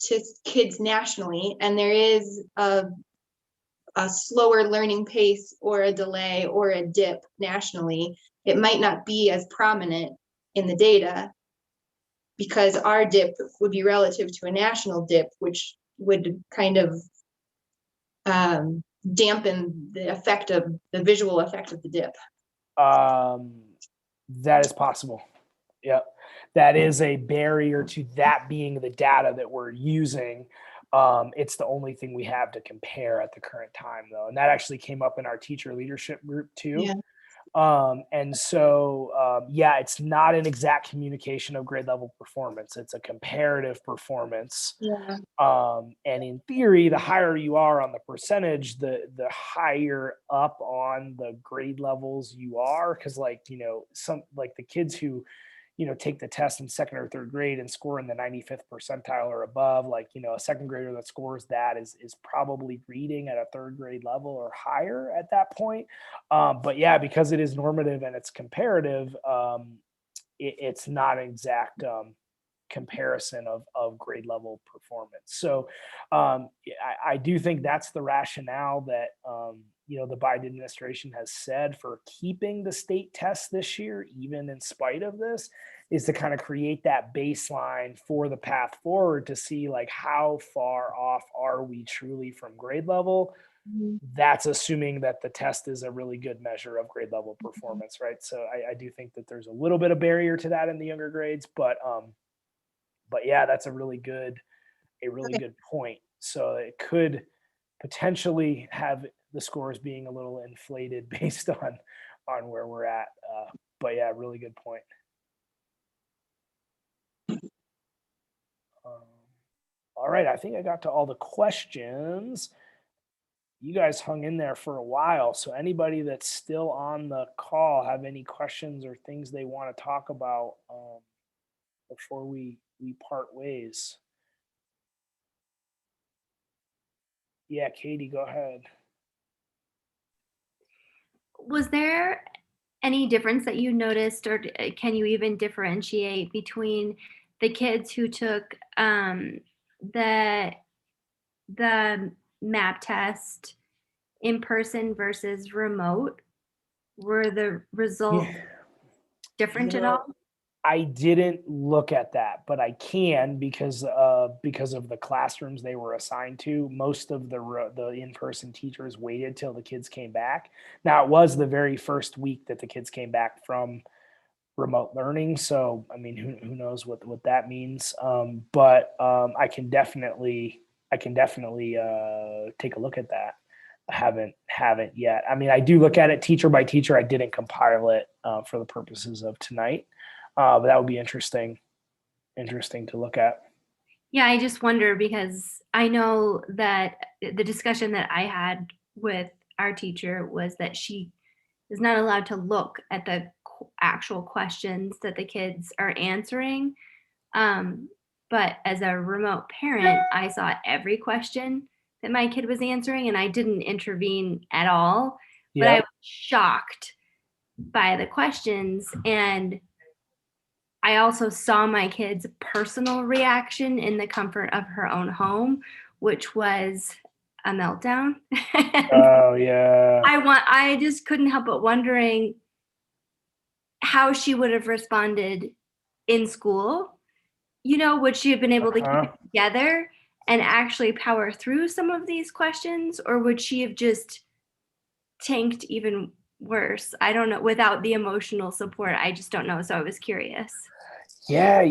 S6: to kids nationally, and there is a slower learning pace or a delay or a dip nationally, it might not be as prominent in the data because our dip would be relative to a national dip, which would kind of dampen the visual effect of the dip.
S1: That is possible. Yep. That is a barrier to that being the data that we're using. It's the only thing we have to compare at the current time, though. And that actually came up in our teacher leadership group too.
S6: Yeah.
S1: And so, it's not an exact communication of grade level performance. It's a comparative performance.
S6: Yeah.
S1: And in theory, the higher you are on the percentage, the higher up on the grade levels you are. Cause some like the kids who, take the test in second or third grade and score in the 95th percentile or above, a second grader that scores that is probably reading at a third grade level or higher at that point. But yeah, because it is normative and it's comparative, it's not an exact comparison of grade level performance. So I do think that's the rationale that, the Biden administration has said for keeping the state tests this year, even in spite of this, is to kind of create that baseline for the path forward to see like how far off are we truly from grade level.
S6: Mhm.
S1: That's assuming that the test is a really good measure of grade level performance, right? So I do think that there's a little bit of barrier to that in the younger grades, but yeah, that's a really good a really
S3: Okay.
S1: good point. So it could potentially have the scores being a little inflated based on where we're at. But yeah, really good point. Um, all right, I think I got to all the questions. You guys hung in there for a while, so anybody that's still on the call have any questions or things they want to talk about before we part ways? Yeah, Katie, go ahead.
S5: Was there any difference that you noticed, or can you even differentiate between the kids who took the the map test in person versus remote? Were the results
S1: Yeah.
S5: different
S1: You
S5: at
S1: know,
S5: all?
S1: I didn't look at that, but I can because of the classrooms they were assigned to. Most of the in-person teachers waited till the kids came back. Now it was the very first week that the kids came back from remote learning, so I mean, who knows what that means? But I can definitely take a look at that. I haven't yet. I mean, I do look at it teacher by teacher. I didn't compile it for the purposes of tonight. But that would be interesting to look at.
S5: Yeah, I just wonder because I know that the discussion that I had with our teacher was that she is not allowed to look at the actual questions that the kids are answering. But as a remote parent, I saw every question that my kid was answering and I didn't intervene at all. But I
S1: Yeah.
S5: was shocked by the questions. And I also saw my kid's personal reaction in the comfort of her own home, which was a meltdown.
S1: Oh yeah.
S5: I just couldn't help but wondering how she would have responded in school. You know, would she have been able to keep
S1: Uh-huh.
S5: it together and actually power through some of these questions, or would she have just tanked even worse? I don't know. Without the emotional support, I just don't know. So I was curious.
S1: Yeah,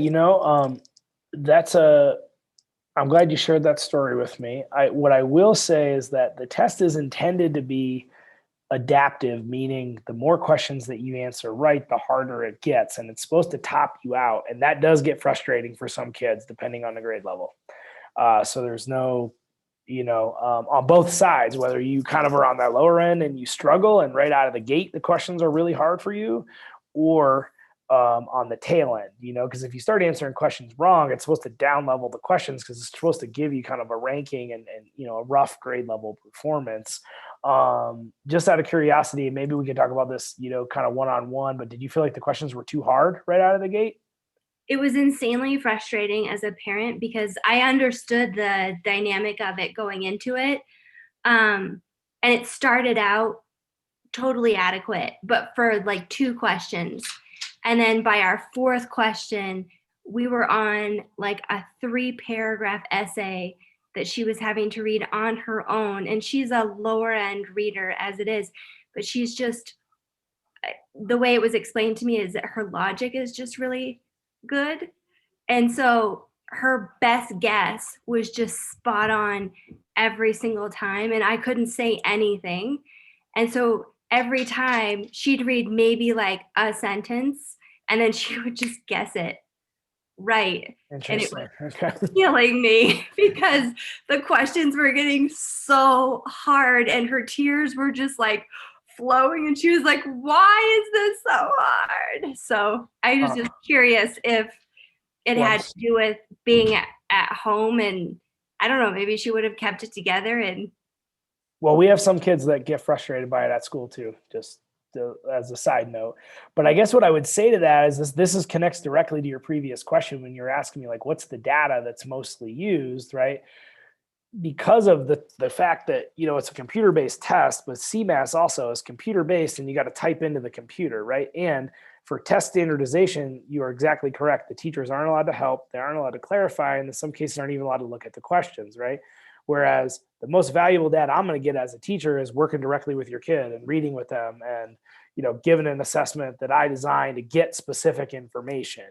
S1: that's a I'm glad you shared that story with me. What I will say is that the test is intended to be adaptive, meaning the more questions that you answer right, the harder it gets. And it's supposed to top you out. And that does get frustrating for some kids, depending on the grade level. So there's no, on both sides, whether you kind of are on that lower end and you struggle and right out of the gate, the questions are really hard for you, or on the tail end, because if you start answering questions wrong, it's supposed to down level the questions because it's supposed to give you kind of a ranking and a rough grade level performance. Just out of curiosity, maybe we can talk about this, kind of one-on-one, but did you feel like the questions were too hard right out of the gate?
S5: It was insanely frustrating as a parent because I understood the dynamic of it going into it. And it started out totally adequate, but for like 2 questions. And then by our 4th question, we were on like a 3-paragraph essay that she was having to read on her own. And she's a lower end reader as it is, but she's just, the way it was explained to me is that her logic is just really good. And so her best guess was just spot on every single time. And I couldn't say anything. And so every time she'd read maybe like a sentence and then she would just guess it right. And it was
S1: Interesting. Okay.
S5: killing me because the questions were getting so hard and her tears were just like flowing and she was like, why is this so hard? So I was just curious if it had to do with being at home, and I don't know, maybe she would have kept it together. And
S1: Well, we have some kids that get frustrated by it at school too, just as a side note. But I guess what I would say to that is this connects directly to your previous question when you're asking me like, what's the data that's mostly used, right? Because of the fact that it's a computer-based test, but CMAS also is computer-based, and you got to type into the computer, right? And for test standardization, you are exactly correct. The teachers aren't allowed to help, they aren't allowed to clarify, and in some cases aren't even allowed to look at the questions, right? Whereas the most valuable data I'm going to get as a teacher is working directly with your kid and reading with them and giving an assessment that I designed to get specific information.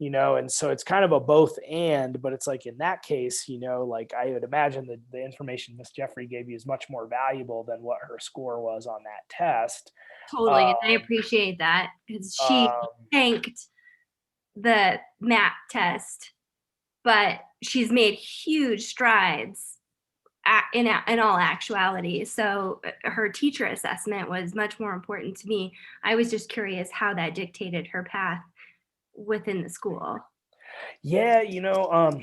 S1: and so it's kind of a both and, but it's like in that case, like I would imagine that the information Miss Jeffrey gave you is much more valuable than what her score was on that test.
S5: Totally. And I appreciate that because she tanked the MAP test, but she's made huge strides in all actuality. So her teacher assessment was much more important to me. I was just curious how that dictated her path within the school.
S1: Yeah, the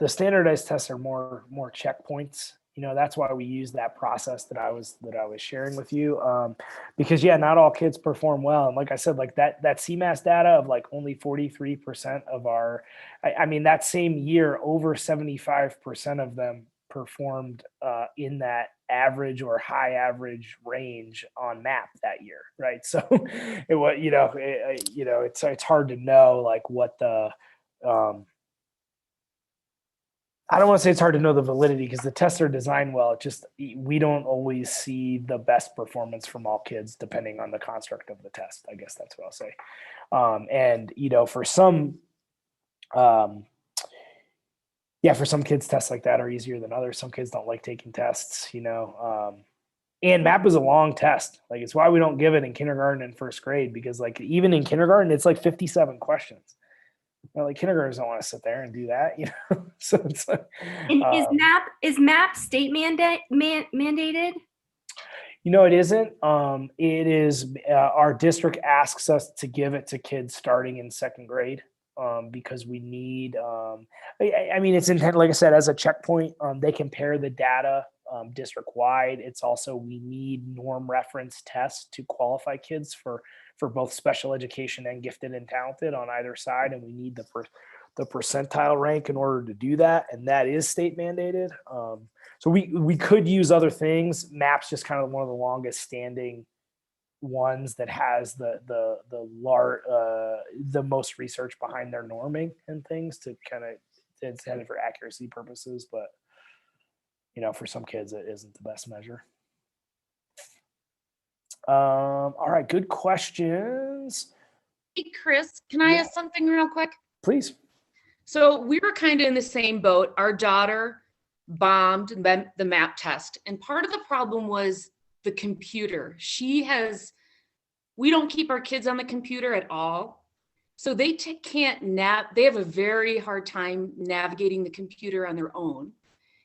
S1: standardized tests are more checkpoints. That's why we use that process that I was sharing with you. Because not all kids perform well, and like I said, like that CMAS data of like only 43% of our, I mean that same year, over 75% of them performed in that average or high average range on MAP that year, right? So it was, it's hard to know like what the I don't want to say it's hard to know the validity because the tests are designed well. It just, we don't always see the best performance from all kids depending on the construct of the test. I guess that's what I'll say. And for some kids, tests like that are easier than others. Some kids don't like taking tests, and MAP is a long test. Like it's why we don't give it in kindergarten and first grade, because like even in kindergarten, it's like 57 questions. Like kindergartners don't want to sit there and do that, So it's like,
S5: and is MAP state mandated?
S1: It isn't. It is. Our district asks us to give it to kids starting in second grade. Because we need, I mean, it's intended, like I said, as a checkpoint. They compare the data district-wide. It's also, we need norm reference tests to qualify kids for both special education and gifted and talented on either side, and we need the percentile rank in order to do that, and that is state mandated. So we could use other things. MAP's just kind of one of the longest standing ones that has the most research behind their norming and things to kind of, it's headed for accuracy purposes, but for some kids it isn't the best measure. All right, good questions.
S7: Hey Chris, can I ask something real quick?
S1: Please.
S7: So we were kind of in the same boat. Our daughter bombed the MAP test, and part of the problem was the computer. We don't keep our kids on the computer at all. So they they have a very hard time navigating the computer on their own.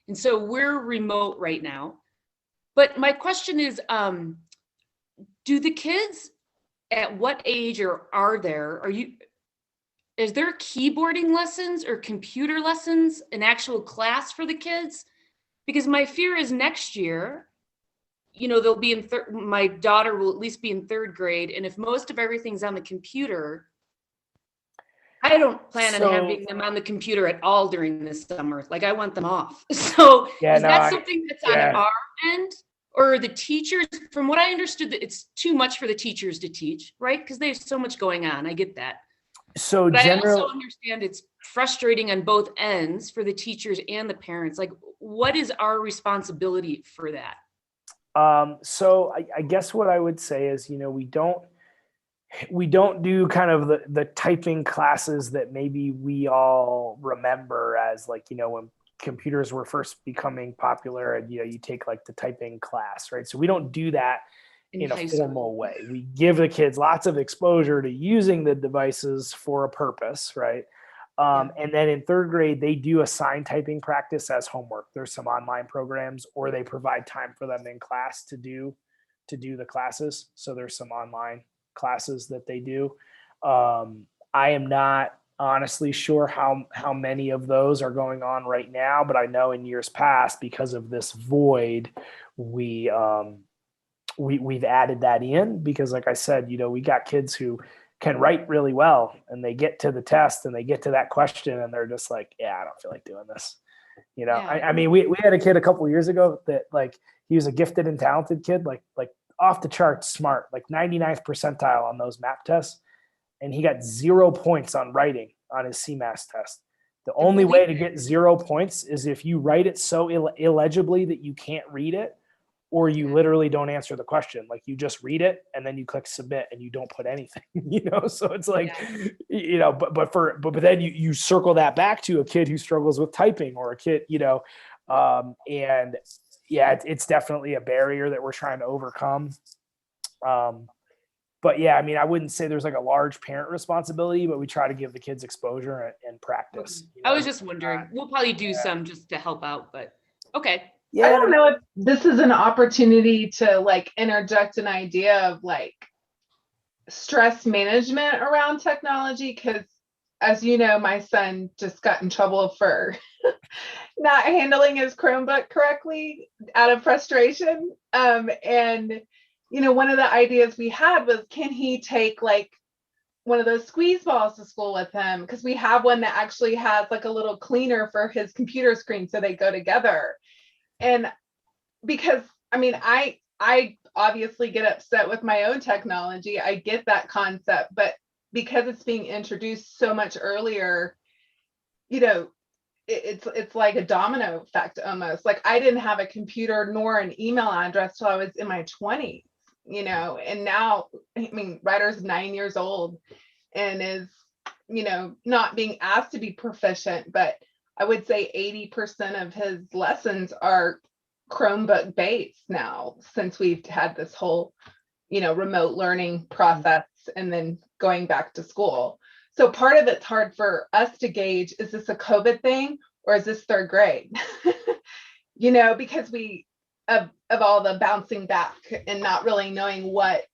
S7: And so we're remote right now. But my question is, do the kids, at what age is there keyboarding lessons or computer lessons, an actual class for the kids? Because my fear is next year, they'll be my daughter will at least be in third grade. And if most of everything's on the computer, I don't plan on having them on the computer at all during this summer. Like I want them off. So is that something that's on our end, or the teachers? From what I understood, that it's too much for the teachers to teach, right? Because they have so much going on. I get that. But I also understand it's frustrating on both ends for the teachers and the parents. Like, what is our responsibility for that?
S1: So I guess what I would say is, we don't do kind of the typing classes that maybe we all remember as like, when computers were first becoming popular and, you take like the typing class, right? So we don't do that in a formal way. We give the kids lots of exposure to using the devices for a purpose, right? And then in third grade, they do assign typing practice as homework. There's some online programs, or they provide time for them in class to do the classes. So there's some online classes that they do. I am not honestly sure how many of those are going on right now, but I know in years past, because of this void, we've added that in, because like I said, we got kids who can write really well, and they get to the test and they get to that question and they're just like, I don't feel like doing this. I mean, we had a kid a couple of years ago that like, he was a gifted and talented kid, like off the charts smart, like 99th percentile on those MAP tests. And he got 0 points on writing on his CMAS test. The only way to get 0 points is if you write it so illegibly that you can't read it, or you literally don't answer the question. Like you just read it and then you click submit and you don't put anything, So it's like, but then you circle that back to a kid who struggles with typing or a kid, and yeah, it's definitely a barrier that we're trying to overcome. But yeah, I mean, I wouldn't say there's like a large parent responsibility, but we try to give the kids exposure and practice.
S7: I was just wondering. We'll probably do some just to help out, but okay.
S1: Yeah,
S8: I don't know if this is an opportunity to like interject an idea of like stress management around technology, because as you know, my son just got in trouble for not handling his Chromebook correctly out of frustration. And one of the ideas we had was, can he take like one of those squeeze balls to school with him? Because we have one that actually has like a little cleaner for his computer screen, so they go together. And because I mean, I obviously get upset with my own technology. I get that concept, but because it's being introduced so much earlier, it's like a domino effect almost. Like I didn't have a computer nor an email address till I was in my 20s, and now, I mean, Ryder's 9 years old and is, not being asked to be proficient, but I would say 80% of his lessons are Chromebook based now, since we've had this whole, remote learning process and then going back to school. So part of it's hard for us to gauge, is this a COVID thing or is this third grade? Because we of all the bouncing back and not really knowing what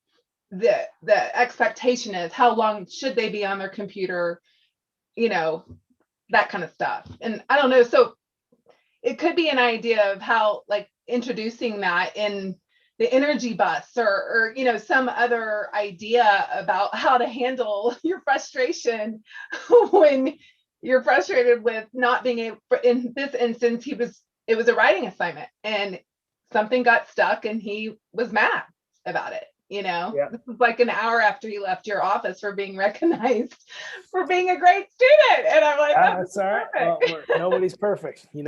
S8: the expectation is, how long should they be on their computer, that kind of stuff. And I don't know, so it could be an idea of how, like, introducing that in the energy bus or some other idea about how to handle your frustration when you're frustrated with not being able. In this instance, it was a writing assignment and something got stuck and he was mad about it. This was like an hour after he left your office for being recognized for being a great student. And I'm like,
S1: that's all right. Well, nobody's perfect, and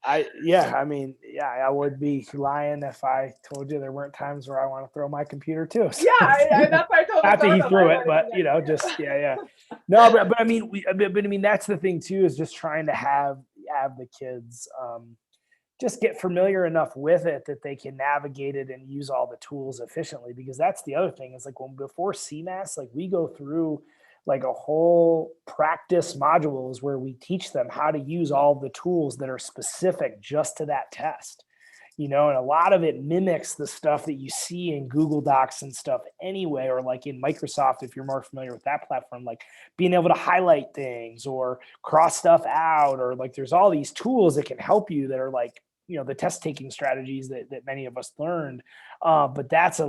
S1: I would be lying if I told you there weren't times where I want to throw my computer too. So.
S8: Yeah, that's why I told him.
S1: After he threw it, but No, but I mean, that's the thing too, is just trying to have the kids just get familiar enough with it that they can navigate it and use all the tools efficiently. Because that's the other thing, is like before CMAS, like we go through like a whole practice modules where we teach them how to use all the tools that are specific just to that test, and a lot of it mimics the stuff that you see in Google Docs and stuff anyway, or like in Microsoft, if you're more familiar with that platform, like being able to highlight things or cross stuff out, or like there's all these tools that can help you that are like, the test taking strategies that many of us learned. But that's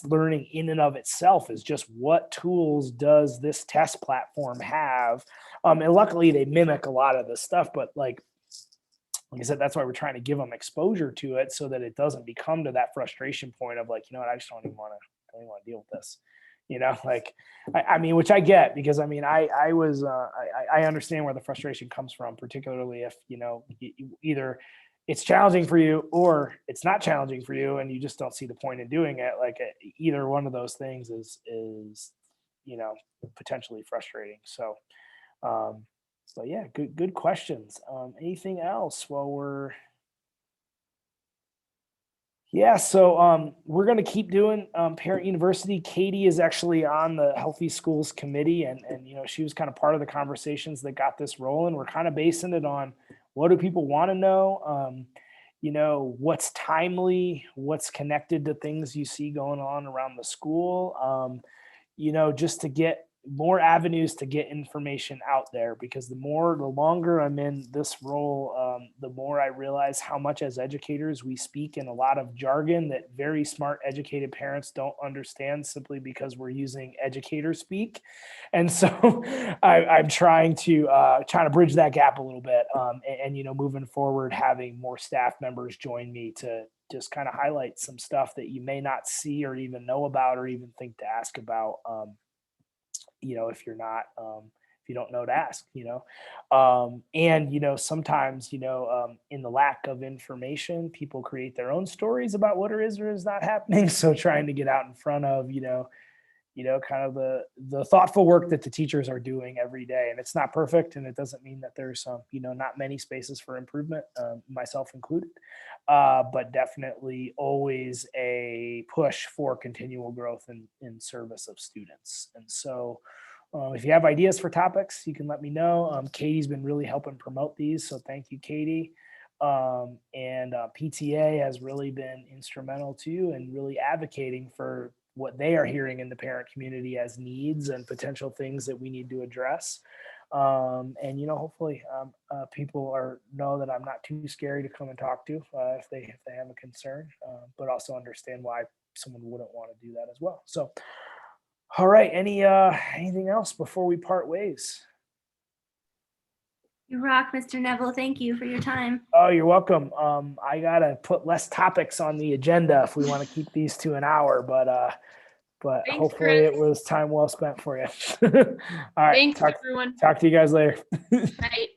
S1: learning in and of itself, is just what tools does this test platform have? And luckily they mimic a lot of this stuff, but like I said, that's why we're trying to give them exposure to it so that it doesn't become to that frustration point of like, I just don't even want to deal with this. Like, I mean, which I get, because I mean, I understand where the frustration comes from, particularly if, either it's challenging for you or it's not challenging for you and you just don't see the point in doing it. Like either one of those things is potentially frustrating. So, but yeah, good questions. Anything else while we're... Yeah, so we're going to keep doing Parent University. Katie is actually on the Healthy Schools Committee, and she was kind of part of the conversations that got this rolling. We're kind of basing it on, what do people want to know? What's timely, what's connected to things you see going on around the school, just to get more avenues to get information out there, because the longer I'm in this role, the more I realize how much as educators we speak in a lot of jargon that very smart educated parents don't understand, simply because we're using educator speak. And so I'm trying to bridge that gap a little bit, and moving forward, having more staff members join me to just kind of highlight some stuff that you may not see or even know about or even think to ask about. If you don't know to ask, and sometimes in the lack of information, people create their own stories about what is or is not happening. So trying to get out in front of kind of the thoughtful work that the teachers are doing every day. And it's not perfect, and it doesn't mean that there's some not many spaces for improvement, myself included, but definitely always a push for continual growth in service of students. And so if you have ideas for topics, you can let me know. Katie's been really helping promote these, so thank you, Katie. And PTA has really been instrumental too, and really advocating for what they are hearing in the parent community as needs and potential things that we need to address. And hopefully people know that I'm not too scary to come and talk to if they have a concern, but also understand why someone wouldn't want to do that as well. So, all right, anything else before we part ways?
S5: You rock, Mr. Neville. Thank you for your time.
S1: Oh, you're welcome. I gotta put less topics on the agenda if we want to keep these to an hour, but
S7: Thanks,
S1: hopefully
S7: Chris.
S1: it was time well spent for you. All right.
S7: Thanks, everyone.
S1: Talk to you guys later.
S7: Night.